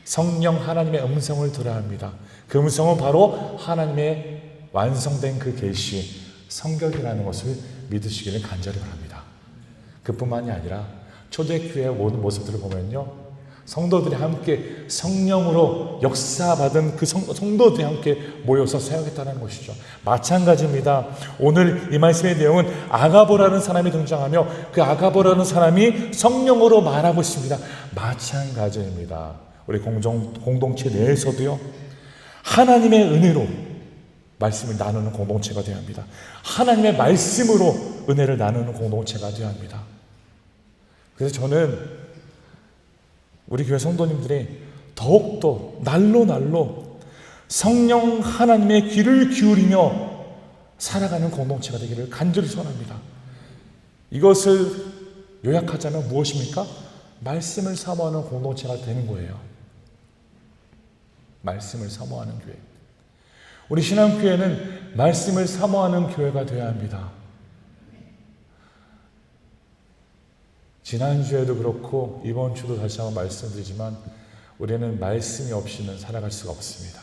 Speaker 1: 성령 하나님의 음성을 들어야 합니다. 그 음성은 바로 하나님의 완성된 그 계시, 성격이라는 것을 믿으시기를 간절히 바랍니다. 그뿐만이 아니라 초대교회의 모든 모습들을 보면요, 성도들이 함께 성령으로 역사받은 그 성도들이 함께 모여서 사역했다는 것이죠. 마찬가지입니다. 오늘 이 말씀의 내용은 아가보라는 사람이 등장하며 그 아가보라는 사람이 성령으로 말하고 있습니다. 마찬가지입니다. 우리 공동체 내에서도요, 하나님의 은혜로 말씀을 나누는 공동체가 되어야 합니다. 하나님의 말씀으로 은혜를 나누는 공동체가 되어야 합니다. 그래서 저는 우리 교회 성도님들이 더욱더 날로 성령 하나님의 귀를 기울이며 살아가는 공동체가 되기를 간절히 소원합니다. 이것을 요약하자면 무엇입니까? 말씀을 사모하는 공동체가 되는 거예요. 말씀을 사모하는 교회. 우리 신앙교회는 말씀을 사모하는 교회가 되어야 합니다. 지난주에도 그렇고 이번 주도 다시 한번 말씀드리지만 우리는 말씀이 없이는 살아갈 수가 없습니다.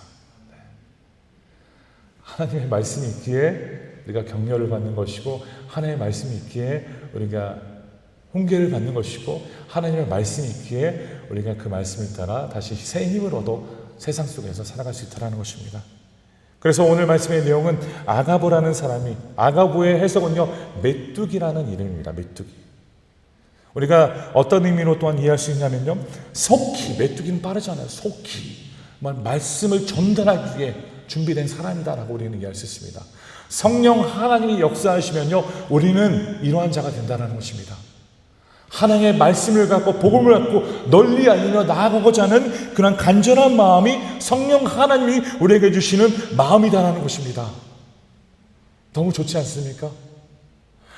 Speaker 1: 하나님의 말씀이 있기에 우리가 격려를 받는 것이고, 하나님의 말씀이 있기에 우리가 훈계를 받는 것이고, 하나님의 말씀이 있기에 우리가 그 말씀을 따라 다시 새 힘을 얻어 세상 속에서 살아갈 수 있다는 것입니다. 그래서 오늘 말씀의 내용은 아가보라는 사람이, 아가보의 해석은요, 메뚜기라는 이름입니다. 메뚜기. 우리가 어떤 의미로 또한 이해할 수 있냐면요, 속히, 메뚜기는 빠르잖아요. 속히 말씀을 전달하기 위해 준비된 사람이다라고 우리는 이해할 수 있습니다. 성령 하나님이 역사하시면요, 우리는 이러한 자가 된다는 것입니다. 하나님의 말씀을 갖고 복음을 갖고 널리 알리며 나아가고자 하는 그런 간절한 마음이 성령 하나님이 우리에게 주시는 마음이다라는 것입니다. 너무 좋지 않습니까?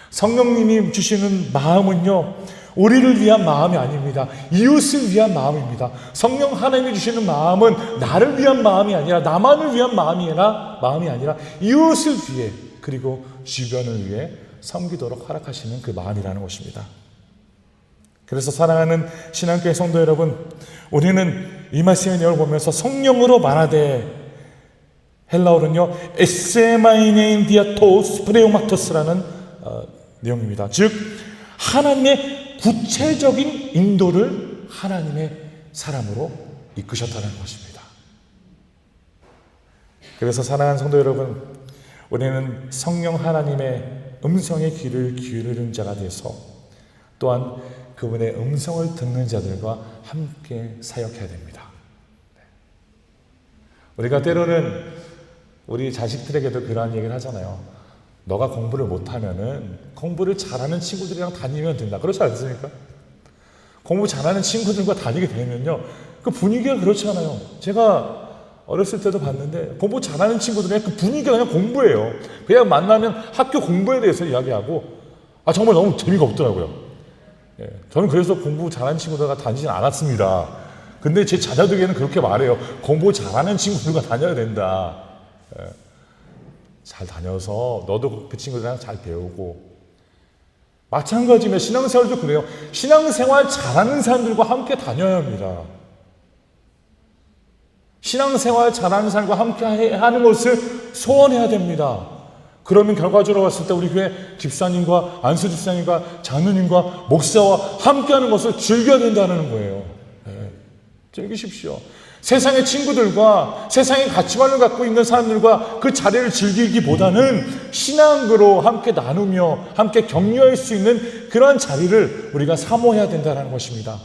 Speaker 1: 성령님이 주시는 마음은요, 우리를 위한 마음이 아닙니다. 이웃을 위한 마음입니다. 성령 하나님이 주시는 마음은 나를 위한 마음이 아니라, 나만을 위한 마음이 아니라 이웃을 위해, 그리고 주변을 위해 섬기도록 허락하시는 그 마음이라는 것입니다. 그래서 사랑하는 신앙교회 성도 여러분, 우리는 이 말씀의 내용을 보면서 성령으로 말하되, 헬라어로는요 에세마이네인 디아토스 프레오마토스라는 내용입니다. 즉 하나님의 구체적인 인도를 하나님의 사람으로 이끄셨다는 것입니다. 그래서 사랑하는 성도 여러분, 우리는 성령 하나님의 음성의 귀를 기울이는 자가 돼서 또한 그분의 음성을 듣는 자들과 함께 사역해야 됩니다. 우리가 때로는 우리 자식들에게도 그러한 얘기를 하잖아요. 너가 공부를 못하면은 공부를 잘하는 친구들이랑 다니면 된다. 그렇지 않습니까? 공부 잘하는 친구들과 다니게 되면요, 그 분위기가 그렇지 않아요. 제가 어렸을 때도 봤는데 공부 잘하는 친구들의 그 분위기가 그냥 공부예요. 그냥 만나면 학교 공부에 대해서 이야기하고 정말 너무 재미가 없더라고요. 저는 그래서 공부 잘하는 친구들과 다니진 않았습니다. 근데 제 자녀들에게는 그렇게 말해요. 공부 잘하는 친구들과 다녀야 된다. 잘 다녀서 너도 그 친구들이랑 잘 배우고. 마찬가지면 신앙생활도 그래요. 신앙생활 잘하는 사람들과 함께 다녀야 합니다. 신앙생활 잘하는 사람과 함께 하는 것을 소원해야 됩니다. 그러면 결과적으로 봤을 때 우리 교회 집사님과 안수 집사님과 장로님과 목사와 함께하는 것을 즐겨야 된다는 거예요. 즐기십시오. 세상의 친구들과 세상의 가치관을 갖고 있는 사람들과 그 자리를 즐기기보다는 신앙으로 함께 나누며 함께 격려할 수 있는 그러한 자리를 우리가 사모해야 된다는 것입니다.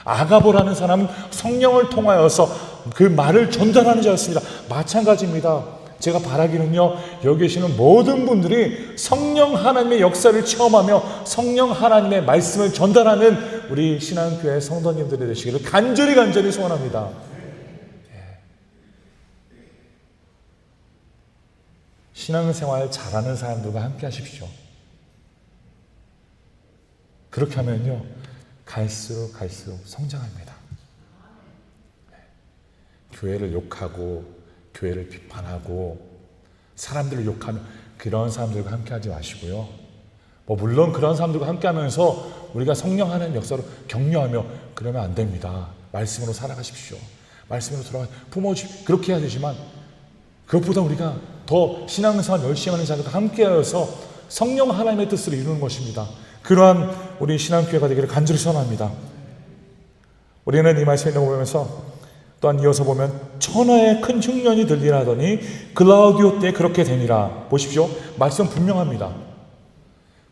Speaker 1: 아가보라는 사람은 성령을 통하여서 그 말을 전달하는 자였습니다. 마찬가지입니다. 제가 바라기는요, 여기 계시는 모든 분들이 성령 하나님의 역사를 체험하며 성령 하나님의 말씀을 전달하는 우리 신앙교회 성도님들이 되시기를 간절히 소원합니다. 신앙생활 잘하는 사람들과 함께 하십시오. 그렇게 하면요, 갈수록 성장합니다. 교회를 욕하고 교회를 비판하고 사람들을 욕하는 그런 사람들과 함께 하지 마시고요. 물론 그런 사람들과 함께 하면서 우리가 성령 하나님 역사로 격려하며 그러면 안 됩니다. 말씀으로 살아가십시오. 말씀으로 돌아가 부모님 그렇게 해야 되지만 그것보다 우리가 더 신앙생활 열심히 하는 자들과 함께하여서 성령 하나님의 뜻을 이루는 것입니다. 그러한 우리 신앙교회가 되기를 간절히 소원합니다. 우리는 이 말씀을 보면서 또한 이어서 보면 천하의 큰 흉년이 들리라 하더니 글라우디오 때 그렇게 되니라. 보십시오. 말씀 분명합니다.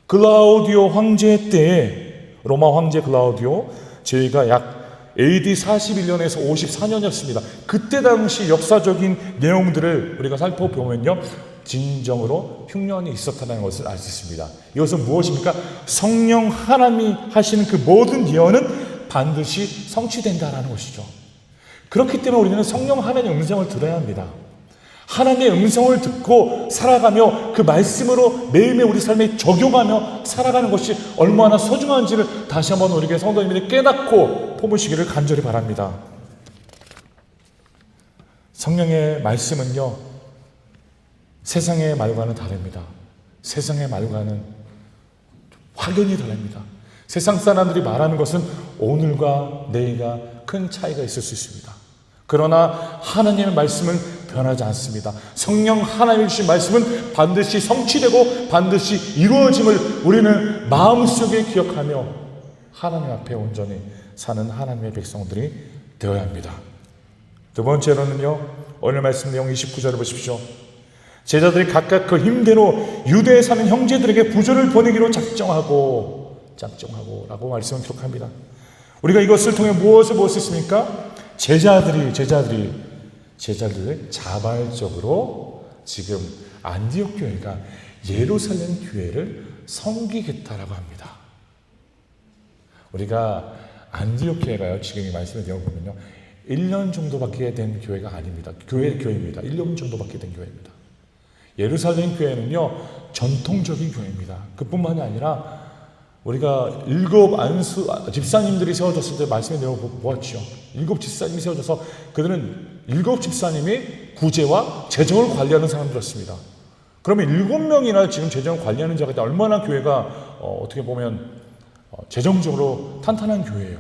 Speaker 1: 글라우디오 황제 때에, 로마 황제 글라우디오, 저희가 약 AD 41년에서 54년이었습니다. 그때 당시 역사적인 내용들을 우리가 살펴보면요, 진정으로 흉년이 있었다는 것을 알 수 있습니다. 이것은 무엇입니까? 성령 하나님이 하시는 그 모든 예언은 반드시 성취된다는 것이죠. 그렇기 때문에 우리는 성령 하나님의 음성을 들어야 합니다. 하나님의 음성을 듣고 살아가며 그 말씀으로 매일매일 우리 삶에 적용하며 살아가는 것이 얼마나 소중한지를 다시 한번 우리 교회 성도님들이 깨닫고 품으시기를 간절히 바랍니다. 성령의 말씀은요, 세상의 말과는 다릅니다. 세상의 말과는 확연히 다릅니다. 세상 사람들이 말하는 것은 오늘과 내일과 큰 차이가 있을 수 있습니다. 그러나 하나님의 말씀은 변하지 않습니다. 성령 하나님이 주신 말씀은 반드시 성취되고 반드시 이루어짐을 우리는 마음속에 기억하며 하나님 앞에 온전히 사는 하나님의 백성들이 되어야 합니다. 두 번째로는요, 오늘 말씀 내용 29절을 보십시오. 제자들이 각각 그 힘대로 유대에 사는 형제들에게 부조를 보내기로 작정하고 라고 말씀을 기록합니다. 우리가 이것을 통해 무엇을 볼 수 있습니까? 제자들이 자발적으로 지금 안디옥 교회가 예루살렘 교회를 섬기겠다라고 합니다. 우리가 안디옥 교회가요, 지금 이 말씀을 내어보면요, 1년 정도밖에 된 교회가 아닙니다. 교회입니다. 1년 정도밖에 된 교회입니다. 예루살렘 교회는요, 전통적인 교회입니다. 그뿐만이 아니라 우리가 7 안수 집사님들이 세워졌을 때 말씀에 내어보았죠. 7 집사님이 세워져서 그들은 7 집사님이 구제와 재정을 관리하는 사람들이었습니다. 그러면 7명이나 지금 재정을 관리하는 자가 있다. 얼마나 교회가 어떻게 보면 재정적으로 탄탄한 교회예요.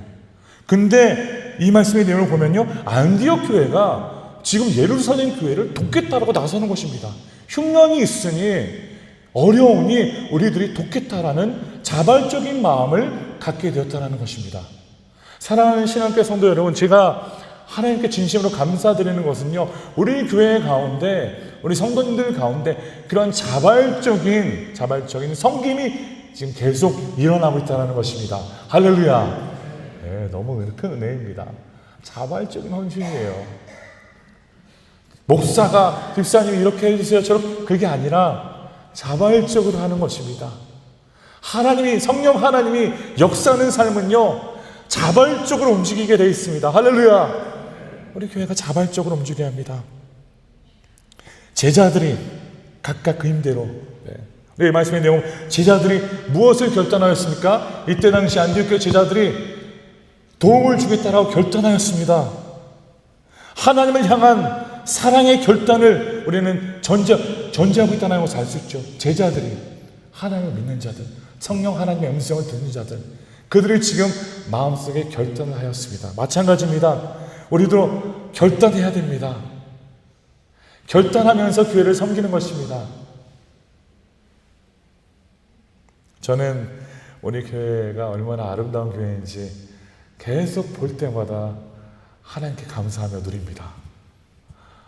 Speaker 1: 근데 이 말씀의 내용을 보면요, 안디옥 교회가 지금 예루살렘 교회를 돕겠다라고 나서는 것입니다. 흉년이 있으니 어려우니 우리들이 돕겠다라는 자발적인 마음을 갖게 되었다는 것입니다. 사랑하는 신앙교회 성도 여러분, 제가 하나님께 진심으로 감사드리는 것은요, 우리 교회 가운데, 우리 성도님들 가운데 그런 자발적인 섬김이 지금 계속 일어나고 있다는 것입니다. 할렐루야. 네, 너무 큰 은혜입니다. 자발적인 헌신이에요. 목사가, 집사님이 이렇게 해주세요, 저렇게, 그게 아니라 자발적으로 하는 것입니다. 성령 하나님이 역사하는 삶은요, 자발적으로 움직이게 되어 있습니다. 할렐루야. 우리 교회가 자발적으로 움직여야 합니다. 제자들이 각각 그 힘대로, 우리 말씀의 내용, 제자들이 무엇을 결단하였습니까? 이때 당시 안디옥 제자들이 도움을 주겠다라고 결단하였습니다. 하나님을 향한 사랑의 결단을 우리는 전제하고 있다는 것을 알 수 있죠. 제자들이, 하나님을 믿는 자들, 성령 하나님의 음성을 듣는 자들, 그들이 지금 마음속에 결단을 하였습니다. 마찬가지입니다. 우리도 결단해야 됩니다. 결단하면서 교회를 섬기는 것입니다. 저는 우리 교회가 얼마나 아름다운 교회인지 계속 볼 때마다 하나님께 감사하며 누립니다.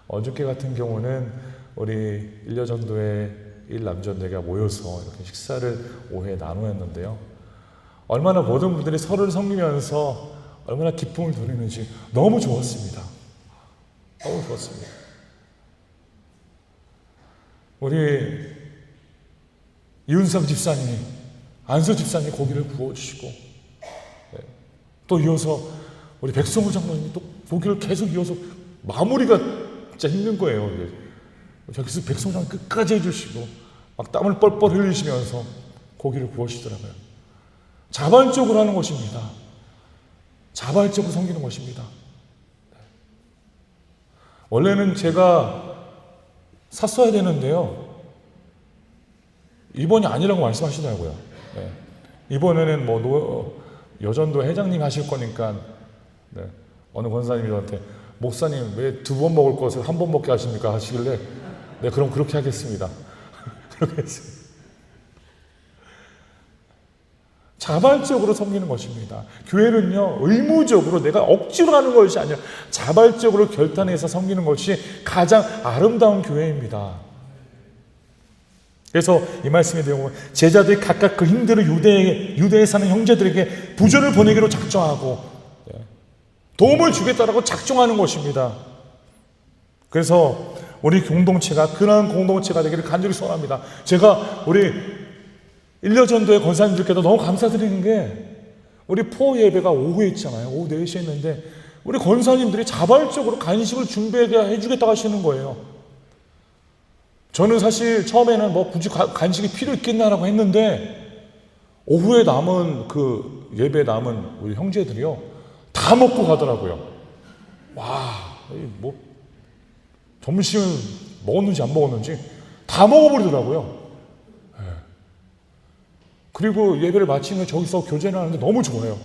Speaker 1: 어저께 같은 경우는 우리 1년 전도에 1남전대가 모여서 이렇게 식사를 오후에 나누었는데요. 얼마나 모든 분들이 서로를 섬기면서 얼마나 기쁨을 누리는지 너무 좋았습니다. 너무 좋았습니다. 우리 이윤성 집사님이, 안수 집사님이 고기를 구워주시고, 또 이어서 우리 백성호 장로님이 또 고기를 계속 이어서, 마무리가 진짜 힘든 거예요. 저기서 백성호 장로님 끝까지 해주시고 막 땀을 뻘뻘 흘리시면서 고기를 구워주시더라고요. 자발적으로 하는 것입니다. 자발적으로 섬기는 것입니다. 원래는 제가 샀어야 되는데요, 이번이 아니라고 말씀하시더라고요. 이번에는 여전도 회장님 하실 거니까, 어느 권사님이 저한테, 목사님 왜 2번 먹을 것을 1번 먹게 하십니까? 하시길래, 그럼 그렇게 하겠습니다. 그렇게 했습니다. 자발적으로 섬기는 것입니다. 교회는요, 의무적으로 내가 억지로 하는 것이 아니라 자발적으로 결단해서 섬기는 것이 가장 아름다운 교회입니다. 그래서 이 말씀의 내용은 제자들이 각각 그 힘대로 유대에 사는 형제들에게 부조를 보내기로 작정하고 도움을 주겠다라고 작정하는 것입니다. 그래서 우리 공동체가 그런 공동체가 되기를 간절히 소원합니다. 제가 우리 1년 전도의 권사님들께도 너무 감사드리는 게, 우리 포 예배가 오후에 있잖아요. 오후 4시에 했는데 우리 권사님들이 자발적으로 간식을 준비해 주겠다고 하시는 거예요. 저는 사실 처음에는 굳이 간식이 필요 있겠나라고 했는데, 오후에 남은 그 예배에 남은 우리 형제들이요, 다 먹고 가더라고요. 와, 점심을 먹었는지 안 먹었는지 다 먹어버리더라고요. 그리고 예배를 마치면 저기서 교제를 하는데 너무 좋아요.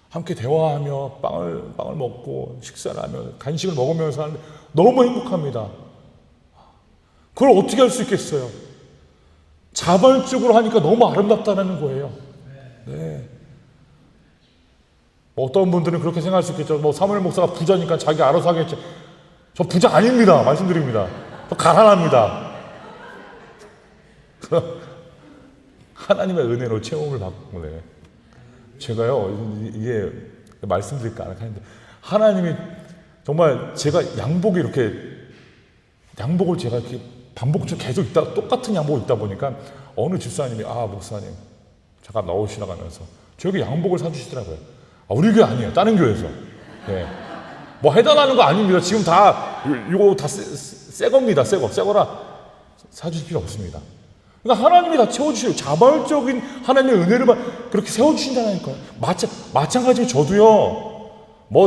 Speaker 1: 함께 대화하며 빵을 먹고 식사를 하며 간식을 먹으면서 하는데 너무 행복합니다. 그걸 어떻게 할 수 있겠어요? 자발적으로 하니까 너무 아름답다는 거예요. 어떤 분들은 그렇게 생각할 수 있겠죠. 사무엘 목사가 부자니까 자기 알아서 하겠지. 저 부자 아닙니다. 말씀드립니다. 저 가난합니다. 하나님의 은혜로 체험을 받고, 제가요, 이게 말씀드릴까 안 하는데, 하나님이 정말 제가 양복을 제가 이렇게 반복적으로 계속 똑같은 양복을 입다 보니까 어느 집사님이, 목사님, 잠깐 나오시라고 하면서 저에게 양복을 사주시더라고요. 우리 교회 아니에요. 다른 교회에서. 해달라는 거 아닙니다. 지금 이거 다 새 겁니다. 새 거라 사주실 필요 없습니다. 그러니까 하나님이 다 채워주시고 자발적인 하나님의 은혜를 그렇게 세워주신다니까요. 마찬가지로 저도요,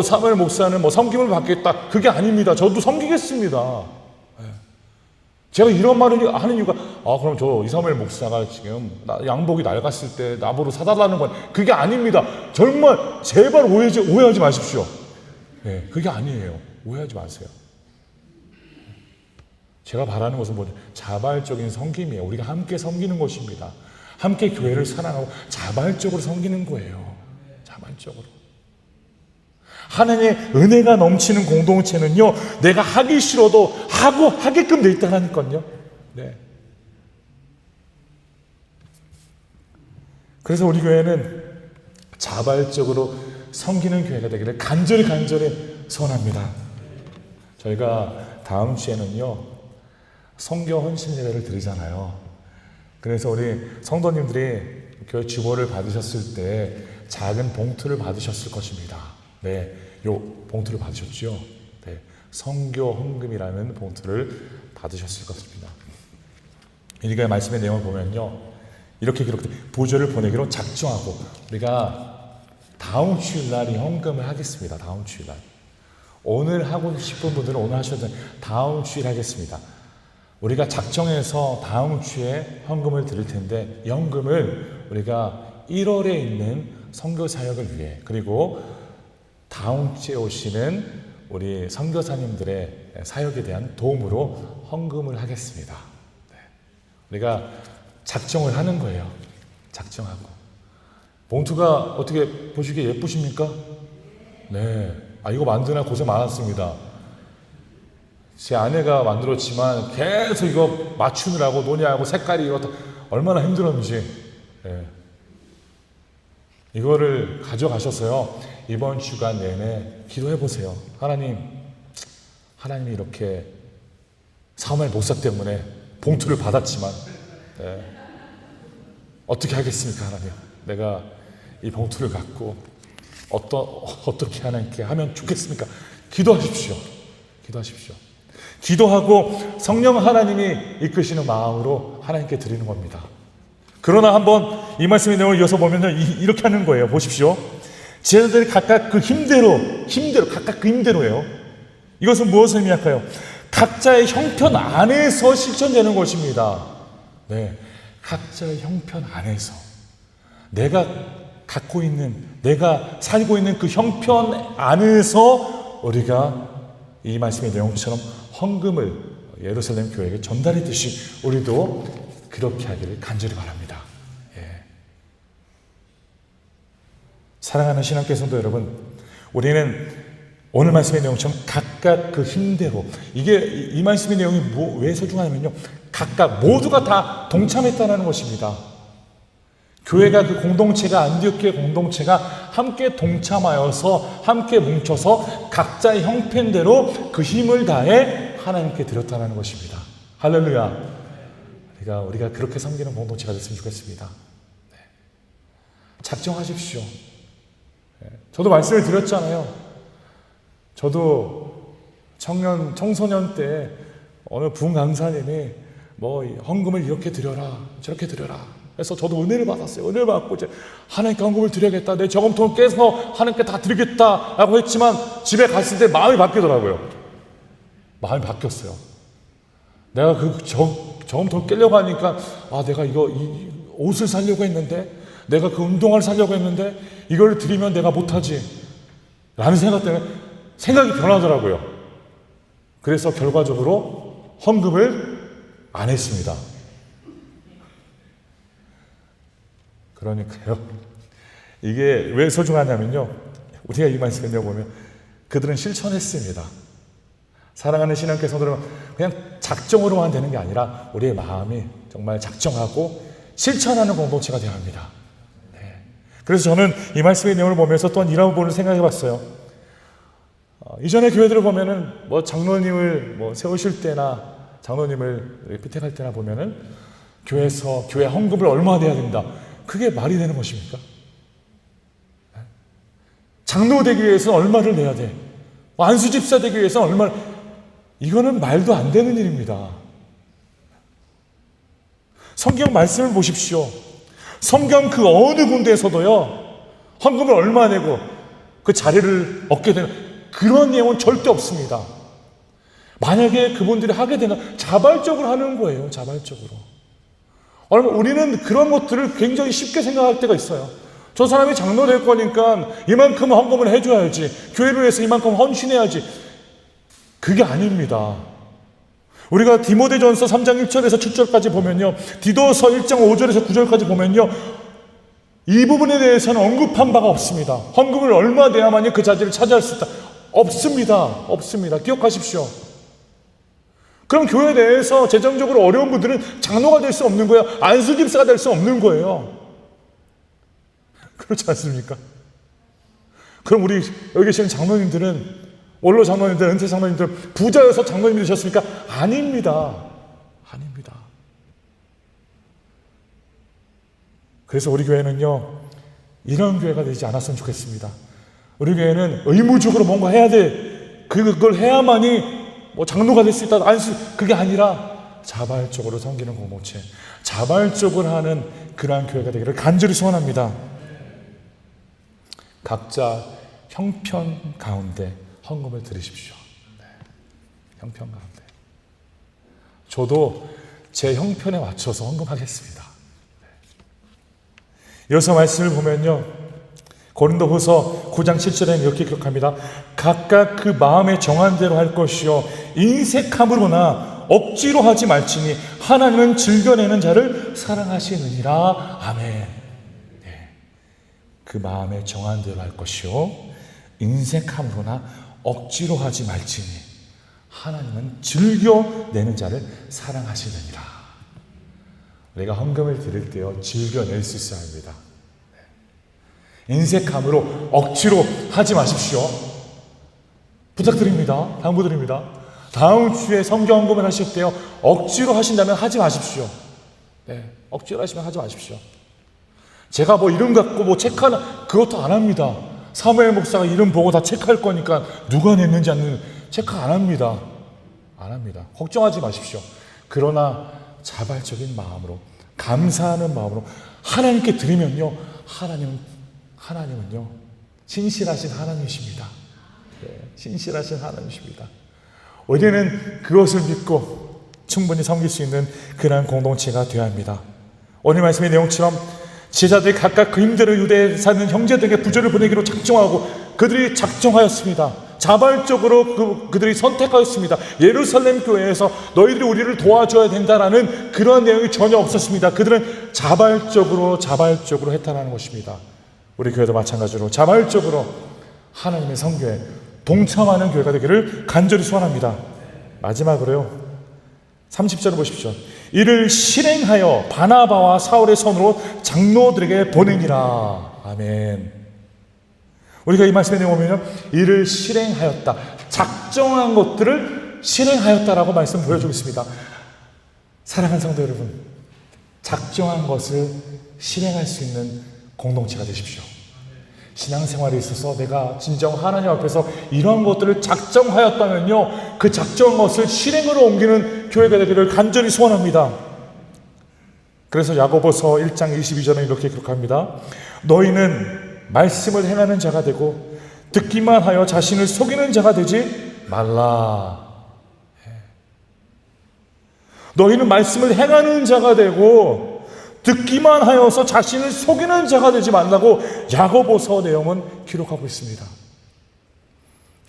Speaker 1: 사무엘 목사는 섬김을 받겠다, 그게 아닙니다. 저도 섬기겠습니다. 제가 이런 말을 하는 이유가, 그럼 저 이사무엘 목사가 지금 양복이 낡았을 때 나보러 사달라는 건 그게 아닙니다. 정말 제발 오해하지 마십시오. 그게 아니에요. 오해하지 마세요. 제가 바라는 것은 뭐냐? 자발적인 섬김이에요. 우리가 함께 섬기는 것입니다. 함께 교회를 사랑하고 자발적으로 섬기는 거예요. 자발적으로. 하나님의 은혜가 넘치는 공동체는요, 내가 하기 싫어도 하고 하게끔 돼 있다니까요. 네. 그래서 우리 교회는 자발적으로 섬기는 교회가 되기를 간절히 소원합니다. 저희가 다음 주에는요, 성교 헌신 예배를 드리잖아요. 그래서 우리 성도님들이 교회 주보를 받으셨을 때 작은 봉투를 받으셨을 것입니다. 네, 요 봉투를 받으셨죠? 네, 성교 헌금이라는 봉투를 받으셨을 것입니다. 우리가 말씀의 내용을 보면요, 이렇게 기록돼 부조를 보내기로 작정하고 우리가 다음 주일날 이 헌금을 하겠습니다. 다음 주일날. 오늘 하고 싶은 분들은 오늘 하셔도 다음 주일 하겠습니다. 우리가 작정해서 다음 주에 헌금을 드릴 텐데, 이 헌금을 우리가 1월에 있는 선교 사역을 위해, 그리고 다음 주에 오시는 우리 선교사님들의 사역에 대한 도움으로 헌금을 하겠습니다. 네. 우리가 작정을 하는 거예요. 작정하고. 봉투가 어떻게 보시기에 예쁘십니까? 네. 이거 만드느라 고생 많았습니다. 제 아내가 만들었지만 계속 이거 맞추느라고 논의하고 색깔이 이거 얼마나 힘들었는지. 네. 이거를 가져가셔서요, 이번 주간 내내 기도해 보세요. 하나님이 이렇게 사무엘 목사 때문에 봉투를 받았지만, 네. 어떻게 하겠습니까, 하나님? 내가 이 봉투를 갖고 어떻게 하나님께 하면 좋겠습니까? 기도하십시오. 기도하고 성령 하나님이 이끄시는 마음으로 하나님께 드리는 겁니다. 그러나 한번 이 말씀의 내용을 이어서 보면 이렇게 하는 거예요. 보십시오. 제자들이 각각 그 힘대로 각각 그 힘대로예요. 이것은 무엇을 의미할까요? 각자의 형편 안에서 실천되는 것입니다. 네, 각자의 형편 안에서 내가 갖고 있는, 내가 살고 있는 그 형편 안에서 우리가 이 말씀의 내용처럼 헌금을 예루살렘 교회에게 전달했듯이 우리도 그렇게 하기를 간절히 바랍니다. 예. 사랑하는 신학교 성도 여러분, 우리는 오늘 말씀의 내용처럼 각각 그 힘대로, 이 말씀의 내용이 왜 소중하냐면요, 각각 모두가 다 동참했다는 것입니다. 교회가, 그 공동체가, 안디옥교회 공동체가 함께 동참하여서 함께 뭉쳐서 각자의 형편대로 그 힘을 다해 하나님께 드렸다는 것입니다. 할렐루야. 우리가 그렇게 섬기는 공동체가 됐으면 좋겠습니다. 네. 작정하십시오. 네. 저도 말씀을 드렸잖아요. 저도 청소년 때 어느 부흥 강사님이 헌금을 이렇게 드려라, 저렇게 드려라. 그래서 저도 은혜를 받았어요. 은혜를 받고 이제 하나님께 헌금을 드려야겠다. 내 저금통을 깨서 하나님께 다 드리겠다라고 했지만 집에 갔을 때 마음이 바뀌더라고요. 마음이 바뀌었어요. 내가 그 저금통을 깨려고 하니까 내가 이 옷을 사려고 했는데, 내가 그 운동화를 사려고 했는데 이걸 드리면 내가 못하지 라는 생각 때문에 생각이 변하더라고요. 그래서 결과적으로 헌금을 안 했습니다. 그러니까요, 이게 왜 소중하냐면요, 우리가 이 말씀을 보면 그들은 실천했습니다. 사랑하는 신앙교 성도들은 그냥 작정으로만 되는 게 아니라 우리의 마음이 정말 작정하고 실천하는 공동체가 되어야 합니다. 네. 그래서 저는 이 말씀의 내용을 보면서 또한 이런 부분을 생각해 봤어요. 이전의 교회들을 보면은 장로님을 세우실 때나 장로님을 피택할 때나 보면은 교회에서 교회 헌금을 얼마 내야 된다. 그게 말이 되는 것입니까? 장로 되기 위해서는 얼마를 내야 돼? 안수집사 되기 위해서는 얼마를, 이거는 말도 안 되는 일입니다. 성경 말씀을 보십시오. 성경 그 어느 군데에서도요, 헌금을 얼마 내고 그 자리를 얻게 되는 그런 내용은 절대 없습니다. 만약에 그분들이 하게 되면 자발적으로 하는 거예요. 자발적으로. 우리는 그런 것들을 굉장히 쉽게 생각할 때가 있어요. 저 사람이 장로 될 거니까 이만큼 헌금을 해줘야지, 교회를 위해서 이만큼 헌신해야지. 그게 아닙니다. 우리가 디모데전서 3장 1절에서 7절까지 보면요, 디도서 1장 5절에서 9절까지 보면요, 이 부분에 대해서는 언급한 바가 없습니다. 헌금을 얼마 내야만이 그 자리를 차지할 수 있다. 없습니다. 기억하십시오. 그럼 교회 내에서 재정적으로 어려운 분들은 장로가 될 수 없는 거예요. 안수집사가 될 수 없는 거예요. 그렇지 않습니까? 그럼 우리 여기 계시는 장로님들은, 원로 장로님들, 은퇴 장로님들 부자여서 장로님이 되셨습니까? 아닙니다. 그래서 우리 교회는요, 이런 교회가 되지 않았으면 좋겠습니다. 우리 교회는 의무적으로 뭔가 해야 돼. 그걸 해야만이 뭐 장로가 될 수 있다. 그게 아니라 자발적으로 섬기는 공동체, 자발적으로 하는 그러한 교회가 되기를 간절히 소원합니다. 각자 형편 가운데 헌금을 드리십시오. 형편 가운데. 저도 제 형편에 맞춰서 헌금하겠습니다. 이어서 말씀을 보면요, 고린도후서 9장 7절에는 이렇게 기록합니다. 각각 그 마음에 정한 대로 할 것이요 인색함으로나 억지로 하지 말지니 하나님은 즐겨내는 자를 사랑하시느니라. 아멘. 그 마음에 정한 대로 할 것이요 인색함으로나 억지로 하지 말지니 하나님은 즐겨내는 자를 사랑하시느니라. 우리가 헌금을 드릴 때요, 즐겨낼 수 있어야 합니다. 인색함으로 억지로 하지 마십시오. 부탁드립니다. 당부드립니다. 다음 주에 성경 헌금을 하실 때요, 억지로 하신다면 하지 마십시오. 억지로 하시면 하지 마십시오. 제가 뭐 이름 갖고 뭐 체크하는, 그것도 안 합니다. 사무엘 목사가 이름 보고 다 체크할 거니까 누가 냈는지 안 체크 안 합니다. 걱정하지 마십시오. 그러나 자발적인 마음으로, 감사하는 마음으로 하나님께 드리면요, 하나님은요 신실하신 하나님이십니다. 신실하신 하나님이십니다. 우리는 그것을 믿고 충분히 섬길 수 있는 그러한 공동체가 되어야 합니다. 오늘 말씀의 내용처럼 제자들이 각각 그 힘대로 유대에 사는 형제들에게 부조를 보내기로 작정하고 그들이 작정하였습니다. 자발적으로 그들이 선택하였습니다. 예루살렘 교회에서 너희들이 우리를 도와줘야 된다라는 그런 내용이 전혀 없었습니다. 그들은 자발적으로 했다는 것입니다. 우리 교회도 마찬가지로 자발적으로 하나님의 선교에 동참하는 교회가 되기를 간절히 소원합니다. 마지막으로요, 30절을 보십시오. 이를 실행하여 바나바와 사울의 손으로 장로들에게 보내니라. 아멘. 우리가 이 말씀에 보면요, 이를 실행하였다, 작정한 것들을 실행하였다라고 말씀 보여주고 있습니다. 사랑하는 성도 여러분, 작정한 것을 실행할 수 있는 공동체가 되십시오. 신앙생활에 있어서 내가 진정 하나님 앞에서 이러한 것들을 작정하였다면요, 그 작정한 것을 실행으로 옮기는 교회가 되기를 간절히 소원합니다. 그래서 야고보서 1장 22절에 이렇게 기록합니다. 너희는 말씀을 행하는 자가 되고 듣기만 하여 자신을 속이는 자가 되지 말라. 너희는 말씀을 행하는 자가 되고 듣기만 하여서 자신을 속이는 자가 되지 말라고 야고보서 내용은 기록하고 있습니다.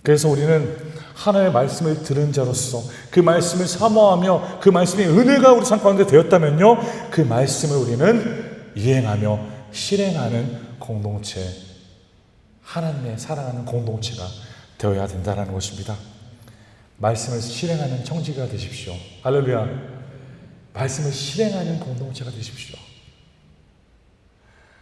Speaker 1: 그래서 우리는 하나님의 말씀을 들은 자로서 그 말씀을 사모하며 그 말씀의 은혜가 우리 삶 가운데 되었다면요, 그 말씀을 우리는 이행하며 실행하는 공동체, 하나님의 사랑하는 공동체가 되어야 된다는 것입니다. 말씀을 실행하는 청지기가 되십시오. 할렐루야. 말씀을 실행하는 공동체가 되십시오.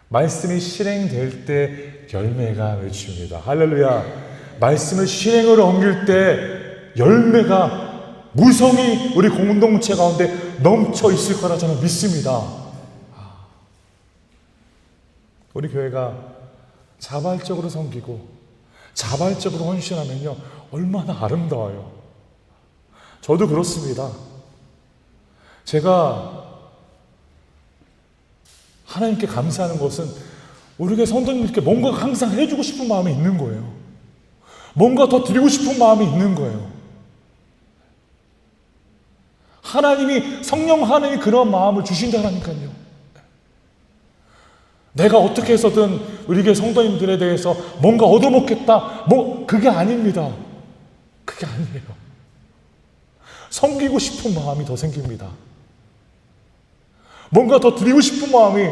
Speaker 1: 말씀이 실행될 때 열매가 맺힙니다. 할렐루야. 말씀을 실행으로 옮길 때 열매가 무성히 우리 공동체 가운데 넘쳐 있을 거라 저는 믿습니다. 우리 교회가 자발적으로 섬기고 자발적으로 헌신하면요, 얼마나 아름다워요. 저도 그렇습니다. 제가 하나님께 감사하는 것은 우리 교회 성도님들께 뭔가 항상 해주고 싶은 마음이 있는 거예요. 뭔가 더 드리고 싶은 마음이 있는 거예요. 하나님이, 성령 하나님이 그런 마음을 주신다니까요. 내가 어떻게 해서든 우리 교회 성도님들에 대해서 뭔가 얻어먹겠다, 그게 아닙니다. 그게 아니에요. 섬기고 싶은 마음이 더 생깁니다. 뭔가 더 드리고 싶은 마음이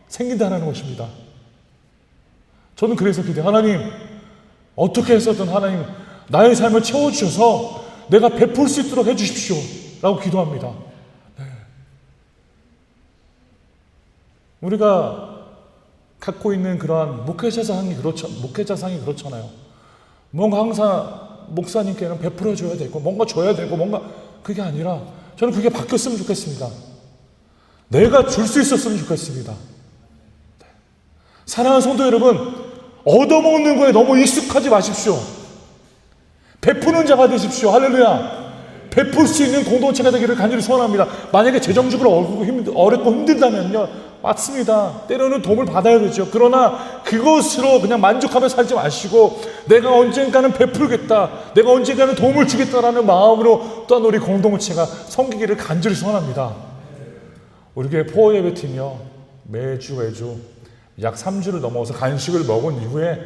Speaker 1: 생긴다는 것입니다. 저는 그래서 기도해요. 하나님, 어떻게 해서든 하나님 나의 삶을 채워주셔서 내가 베풀 수 있도록 해주십시오 라고 기도합니다. 네. 우리가 갖고 있는 그러한 목회자상이 그렇잖아요. 뭔가 항상 목사님께는 베풀어 줘야 되고 뭔가 줘야 되고 뭔가, 그게 아니라 저는 그게 바뀌었으면 좋겠습니다. 내가 줄 수 있었으면 좋겠습니다. 네. 사랑하는 성도 여러분, 얻어먹는 거에 너무 익숙하지 마십시오. 베푸는 자가 되십시오. 할렐루야. 베풀 수 있는 공동체가 되기를 간절히 소원합니다. 만약에 재정적으로 어렵고 힘들다면요, 맞습니다. 때로는 도움을 받아야 되죠. 그러나 그것으로 그냥 만족하며 살지 마시고 내가 언젠가는 베풀겠다, 내가 언젠가는 도움을 주겠다라는 마음으로 또한 우리 공동체가 섬기기를 간절히 소원합니다. 우리 교회 포어 예배팀이요, 매주 약 3주를 넘어서 간식을 먹은 이후에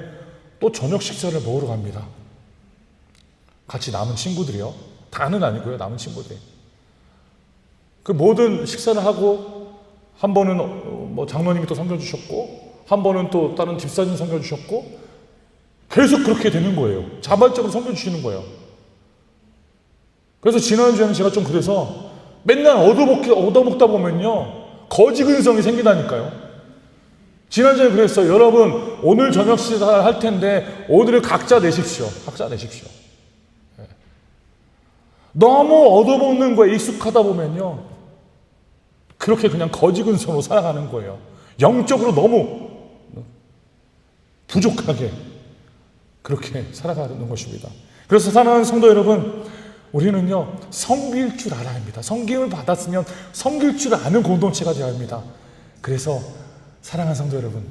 Speaker 1: 또 저녁 식사를 먹으러 갑니다. 같이 남은 친구들이요. 다는 아니고요. 남은 친구들이. 그 모든 식사를 하고 한 번은 뭐 장로님이 또 섬겨주셨고 한 번은 또 다른 집사님 섬겨주셨고 계속 그렇게 되는 거예요. 자발적으로 섬겨주시는 거예요. 그래서 지난주에는 제가 좀 그래서 맨날 얻어먹다 보면요, 거지 근성이 생기다니까요. 지난주에 그랬어요. 여러분, 오늘 저녁 식사를 할 텐데 오늘을 각자 내십시오. 네. 너무 얻어먹는 거에 익숙하다 보면요, 그렇게 그냥 거지 근성으로 살아가는 거예요. 영적으로 너무 부족하게 그렇게 살아가는 것입니다. 그래서 사랑하는 성도 여러분, 우리는요, 섬길 줄 알아야 합니다. 섬김을 받았으면 섬길 줄 아는 공동체가 되어야 합니다. 그래서 사랑하는 성도 여러분,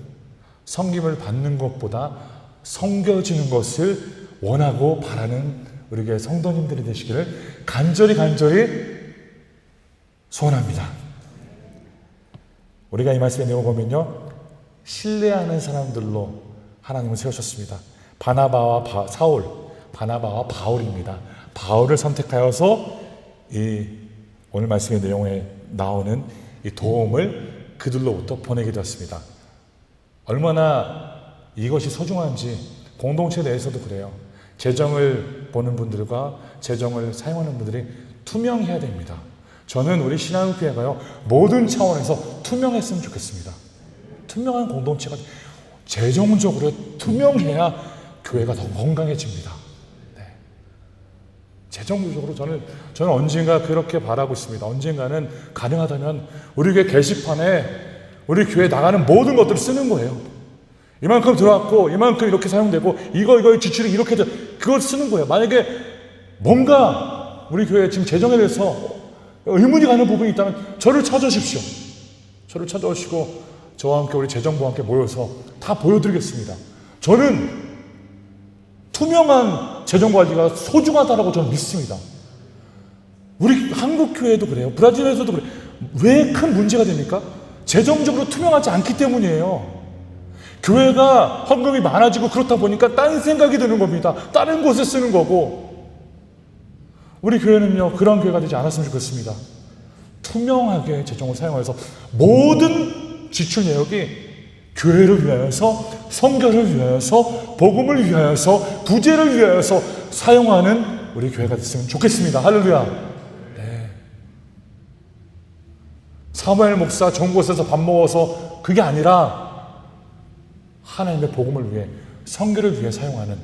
Speaker 1: 섬김을 받는 것보다 섬겨지는 것을 원하고 바라는 우리 교회 성도님들이 되시기를 간절히 소원합니다. 우리가 이 말씀의 내용을 보면요, 신뢰하는 사람들로 하나님을 세우셨습니다. 바나바와 사울, 바나바와 바울입니다. 바울을 선택하여서 이 오늘 말씀의 내용에 나오는 이 도움을 그들로부터 보내게 되었습니다. 얼마나 이것이 소중한지 공동체 내에서도 그래요. 재정을 보는 분들과 재정을 사용하는 분들이 투명해야 됩니다. 저는 우리 신앙교회가요, 모든 차원에서 투명했으면 좋겠습니다. 투명한 공동체가, 재정적으로 투명해야 교회가 더 건강해집니다. 네. 재정적으로 저는 언젠가 그렇게 바라고 있습니다. 언젠가는 가능하다면 우리 교회 게시판에 우리 교회 나가는 모든 것들을 쓰는 거예요. 이만큼 들어왔고 이만큼 이렇게 사용되고 이거의 지출이 이렇게 돼, 그걸 쓰는 거예요. 만약에 뭔가 우리 교회 지금 재정에 대해서 의문이 가는 부분이 있다면 저를 찾아주십시오. 저를 찾아오시고 저와 함께 우리 재정부와 함께 모여서 다 보여드리겠습니다. 저는 투명한 재정관리가 소중하다고 저는 믿습니다. 우리 한국 교회도 그래요. 브라질에서도 그래요. 왜 큰 문제가 됩니까? 재정적으로 투명하지 않기 때문이에요. 교회가 헌금이 많아지고 그렇다 보니까 딴 생각이 드는 겁니다. 다른 곳에 쓰는 거고. 우리 교회는요, 그런 교회가 되지 않았으면 좋겠습니다. 투명하게 재정을 사용해서 모든 지출 내역이 교회를 위하여서, 선교를 위하여서, 복음을 위하여서, 구제를 위하여서 사용하는 우리 교회가 됐으면 좋겠습니다. 할렐루야. 네. 사무엘 목사 좋은 곳에서 밥 먹어서 그게 아니라 하나님의 복음을 위해, 선교를 위해 사용하는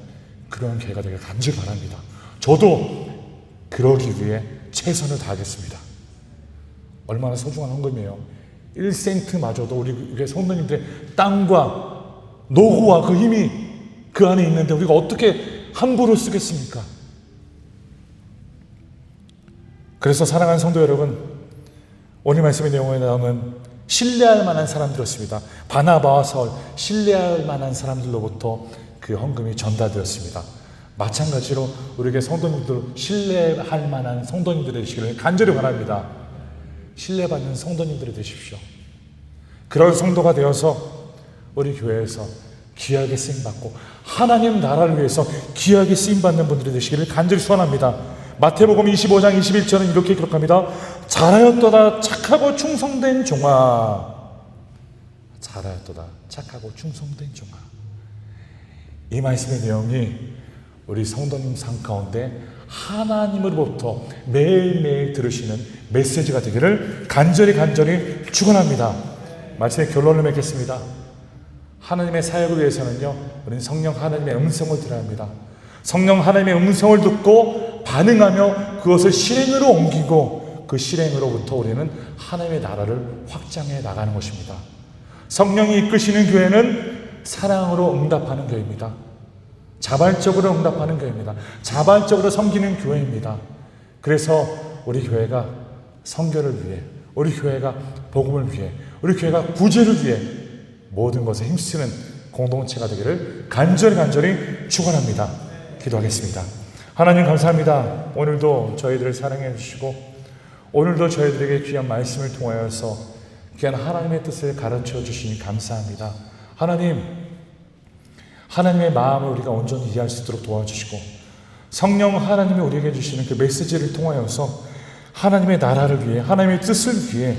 Speaker 1: 그런 교회가 되길 간절히 바랍니다. 저도 그러기 위해 최선을 다하겠습니다. 얼마나 소중한 헌금이에요. 1센트마저도 우리 성도님들의 땀과 노고와 그 힘이 그 안에 있는데 우리가 어떻게 함부로 쓰겠습니까? 그래서 사랑하는 성도 여러분, 오늘 말씀의 내용에 나오는 신뢰할 만한 사람들이었습니다. 바나바와 사울, 신뢰할 만한 사람들로부터 그 헌금이 전달되었습니다. 마찬가지로 우리에게 성도님들, 신뢰할 만한 성도님들이 되시기를 간절히 바랍니다. 신뢰받는 성도님들이 되십시오. 그런 성도가 되어서 우리 교회에서 귀하게 쓰임받고 하나님 나라를 위해서 귀하게 쓰임받는 분들이 되시기를 간절히 소원합니다. 마태복음 25장 21절은 이렇게 기록합니다. 잘하였도다 착하고 충성된 종아. 잘하였도다 착하고 충성된 종아. 이 말씀의 내용이 우리 성도님 삶 가운데 하나님으로부터 매일매일 들으시는 메시지가 되기를 간절히 축원합니다. 말씀의 결론을 맺겠습니다. 하나님의 사역을 위해서는요, 우리는 성령 하나님의 음성을 들어야 합니다. 성령 하나님의 음성을 듣고 반응하며 그것을 실행으로 옮기고 그 실행으로부터 우리는 하나님의 나라를 확장해 나가는 것입니다. 성령이 이끄시는 교회는 사랑으로 응답하는 교회입니다. 자발적으로 응답하는 교회입니다. 자발적으로 섬기는 교회입니다. 그래서 우리 교회가 선교를 위해, 우리 교회가 복음을 위해, 우리 교회가 구제를 위해 모든 것에 힘쓰는 공동체가 되기를 간절히 축원합니다. 기도하겠습니다. 하나님 감사합니다. 오늘도 저희들을 사랑해 주시고 오늘도 저희들에게 귀한 말씀을 통하여서 귀한 하나님의 뜻을 가르쳐 주시니 감사합니다. 하나님의 마음을 우리가 온전히 이해할 수 있도록 도와주시고 성령 하나님이 우리에게 주시는 그 메시지를 통하여서 하나님의 나라를 위해, 하나님의 뜻을 위해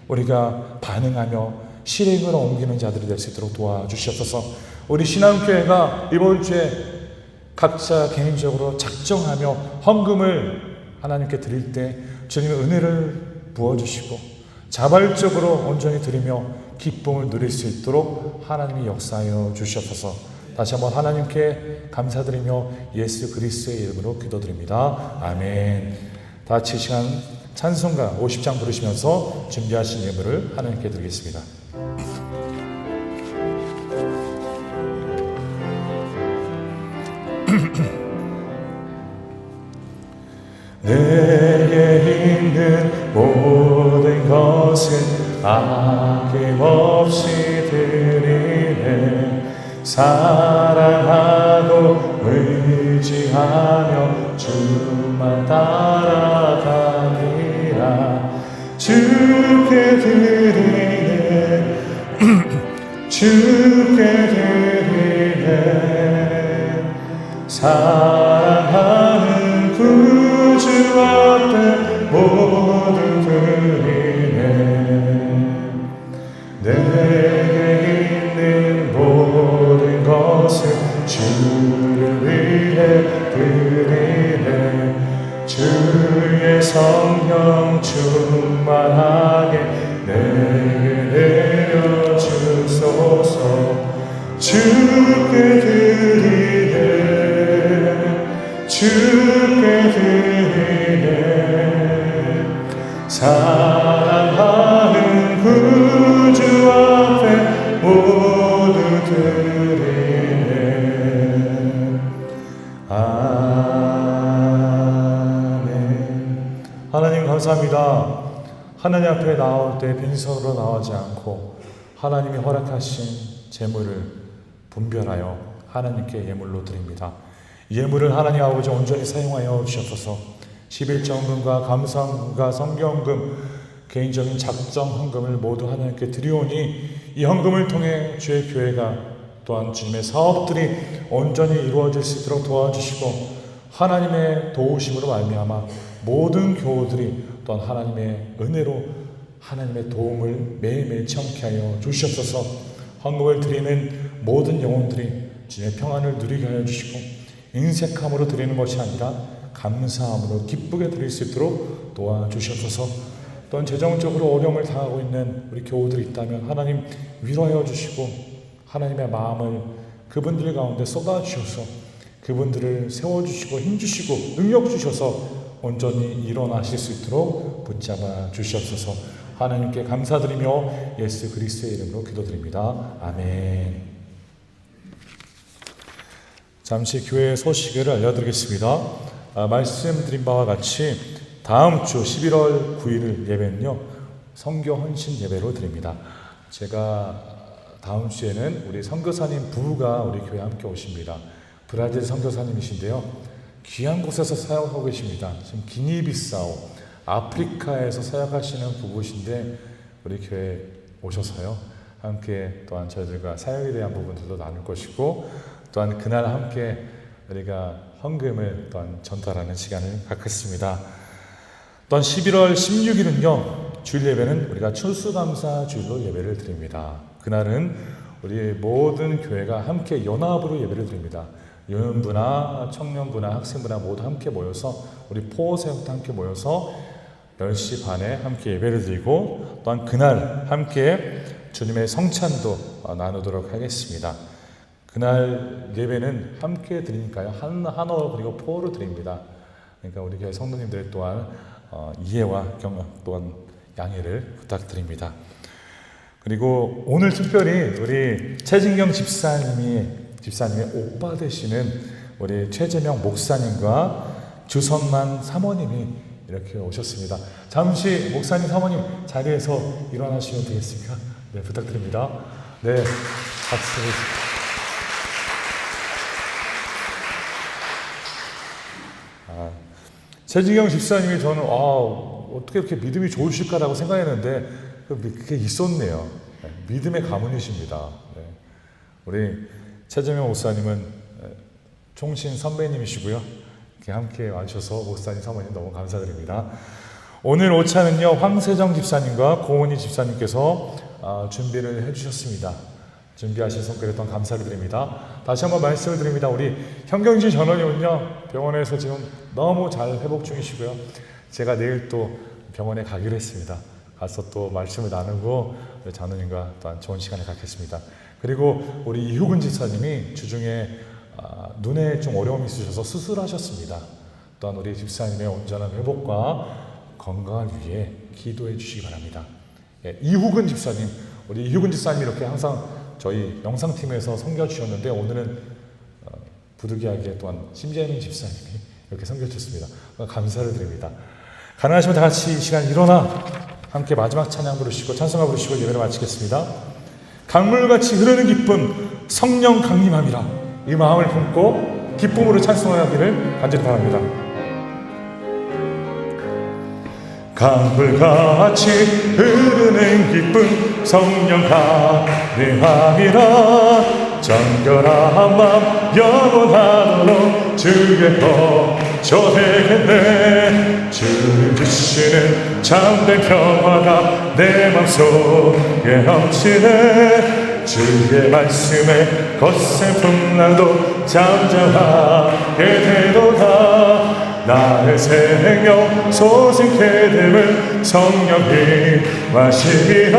Speaker 1: 우리가 반응하며 실행으로 옮기는 자들이 될 수 있도록 도와주시옵소서. 우리 신앙교회가 이번 주에 각자 개인적으로 작정하며 헌금을 하나님께 드릴 때 주님의 은혜를 부어주시고 자발적으로 온전히 드리며 기쁨을 누릴 수 있도록 하나님이 역사하여 주시옵소서. 다시 한번 하나님께 감사드리며 예수 그리스도의 이름으로 기도드립니다. 아멘. 다 같이 시간 찬송가 50장 부르시면서 준비하신 예물을 하나님께 드리겠습니다. 내게 있는 모든 것은 아낌없이 드리네. 사랑하고 의지하며 주만 따라가리라. 주께 드리네 주께 드리네. 사랑하는 구주 앞에 모두 드리네. 내게 있는 모든 것은 주를 위해 드리네. 주의 성령 충만하게 내게 내려주소서. 주께 드리네 주께 드리네. 사랑하는 구주 앞에 모두 드리네. 아멘. 하나님 감사합니다. 하나님 앞에 나올 때 빈손으로 나오지 않고 하나님이 허락하신 재물을 분별하여 하나님께 예물로 드립니다. 예물을 하나님 아버지 온전히 사용하여 주셔서 11정금과 감사헌금과 성경금, 개인적인 작정 헌금을 모두 하나님께 드리오니 이 헌금을 통해 주의 교회가 또한 주님의 사업들이 온전히 이루어질 수 있도록 도와주시고 하나님의 도우심으로 말미암아 모든 교우들이 또한 하나님의 은혜로 하나님의 도움을 매일매일 체험케 하여 주시옵소서. 헌금을 드리는 모든 영혼들이 주님의 평안을 누리게 하여 주시고 인색함으로 드리는 것이 아니라 감사함으로 기쁘게 드릴 수 있도록 도와주시옵소서. 또한 재정적으로 어려움을 당하고 있는 우리 교우들이 있다면 하나님 위로하여 주시고 하나님의 마음을 그분들 가운데 쏟아주셔서 그분들을 세워주시고 힘주시고 능력 주셔서 온전히 일어나실 수 있도록 붙잡아 주시옵소서. 하나님께 감사드리며 예수 그리스도의 이름으로 기도드립니다. 아멘. 잠시 교회 소식을 알려드리겠습니다. 말씀드린 바와 같이 다음 주 11월 9일 예배는요 선교 헌신 예배로 드립니다. 제가 다음 주에는 우리 선교사님 부부가 우리 교회에 함께 오십니다. 브라질 선교사님이신데요 귀한 곳에서 사역하고 계십니다. 지금 기니비사우 아프리카에서 사역하시는 부부신데 우리 교회에 오셔서요 함께 또한 저희들과 사역에 대한 부분들도 나눌 것이고 또한 그날 함께 우리가 헌금을 또한 전달하는 시간을 갖겠습니다. 또한 11월 16일은요, 주일 예배는 우리가 추수감사 주일로 예배를 드립니다. 그날은 우리 모든 교회가 함께 연합으로 예배를 드립니다. 유년부나 청년부나 학생부나 모두 함께 모여서 우리 포호사역도 함께 모여서 10시 반에 함께 예배를 드리고 또한 그날 함께 주님의 성찬도 나누도록 하겠습니다. 그날 예배는 함께 드리니까요. 한어 그리고 포로 드립니다. 그러니까 우리 교회 성도님들 또한 이해와 경험 또한 양해를 부탁드립니다. 그리고 오늘 특별히 우리 최진경 집사님의 오빠 되시는 우리 최재명 목사님과 주선만 사모님이 이렇게 오셨습니다. 잠시 목사님 사모님 자리에서 일어나시면 되겠습니까? 네, 부탁드립니다. 네, 박수. 최진경 집사님이 저는 어떻게 이렇게 믿음이 좋으실까라고 생각했는데 그게 있었네요. 네, 믿음의 가문이십니다. 네. 우리 최재명 목사님은 총신 선배님이시고요. 이렇게 함께 와주셔서 목사님 사모님 너무 감사드립니다. 오늘 오찬은요, 황세정 집사님과 고은희 집사님께서 준비를 해주셨습니다. 준비하신 손길에 또한 감사를 드립니다. 다시 한번 말씀을 드립니다. 우리 현경진 전원님은요, 병원에서 지금 너무 잘 회복 중이시고요. 제가 내일 또 병원에 가기로 했습니다. 가서 또 말씀을 나누고 전원님과 또한 좋은 시간을 갖겠습니다. 그리고 우리 이hu근 집사님이 주중에 눈에 좀 어려움이 있으셔서 수술하셨습니다. 또한 우리 집사님의 온전한 회복과 건강을 위해 기도해 주시기 바랍니다. 예, 이hu근 집사님, 우리 이hu근 집사님이 이렇게 항상 저희 영상팀에서 섬겨주셨는데 오늘은 부득이하게 또한 심재민 집사님이 이렇게 섬겨주셨습니다. 감사를 드립니다. 가능하시면 다 같이 이 시간 일어나 함께 마지막 찬양 부르시고 찬송가 부르시고 예배를 마치겠습니다. 강물같이 흐르는 기쁨 성령 강림함이라 이 마음을 품고 기쁨으로 찬송하기를 간절히 바랍니다. 강물같이 흐르는 기쁨 성령 강림함이라 정결한 맘 영원하도록 주의 거처되겠네. 주님 주시는 참된 평화가 내 맘속에 넘치네. 주의 말씀에 거센 풍랑도 잠잠하게 되도다. 나의 생명 소생케 됨을 성령이 마시리라.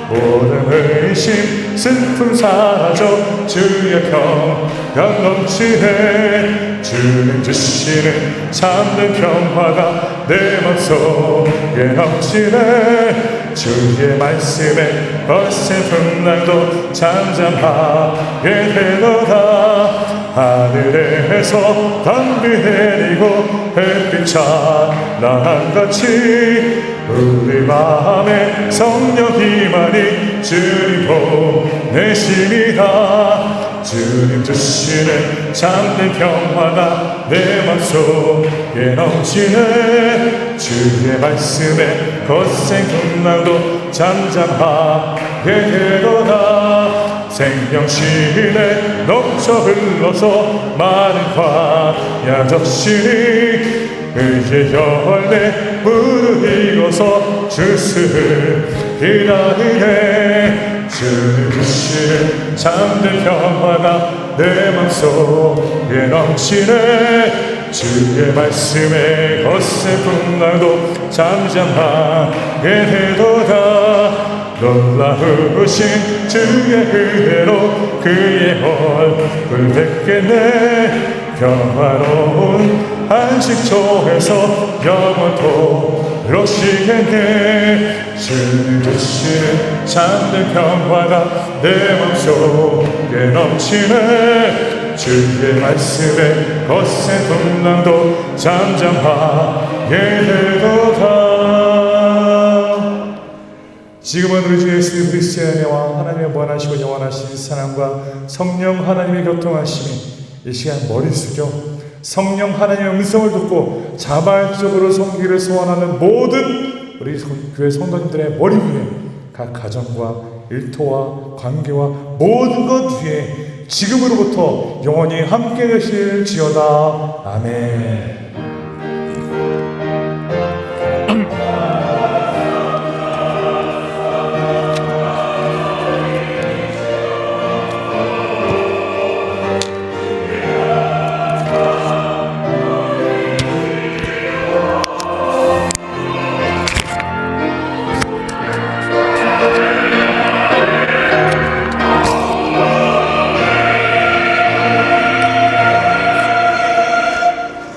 Speaker 1: 모든 의심 슬픔 사라져 주의 평강 넘치네. 주님 주시는 참된 평화가 내 맘속에 넘치네. 주의 말씀에 거센 풍랑도 잠잠하게 되도다. 하늘에서 담비 내리고 햇빛 찬란한같이 우리 마음에 성령 힘하니 주님 보내시리라. 주님 주시는 참된 평화가 내 맘속에 넘치네. 주의 말씀에 거센 풍랑도 잠잠하게 되도다. 생명신에 넘쳐 흘러서 많은 광야 적시니 의의 열매 무르익어서 주스를 기다리네. 주님 주시는 참된 평화가 내 맘속에 넘치네. 주의 말씀에 거센 풍랑도 잠잠하게 되도다. 놀라우신 주의 은혜로 그의 얼굴 뵙겠네. 평화로운 안식처에서 영원토록 쉬겠네. 주님 주시는 참된 평화가 내 맘속에 넘치네. 주의 말씀에 거센 풍랑도 잠잠하게 되도다. 지금은 우리 주 예수 그리스도의 은혜와 하나님의 무한하시고 영원하신 사랑과 성령 하나님의 교통하심이 이 시간 머리 숙여 성령 하나님의 음성을 듣고 자발적으로 섬기기를 소원하는 모든 우리 교회 성도님들의 머리 위에 각 가정과 일터와 관계와 모든 것 위에 지금으로부터 영원히 함께 되실지어다. 아멘.
Speaker 3: Amen.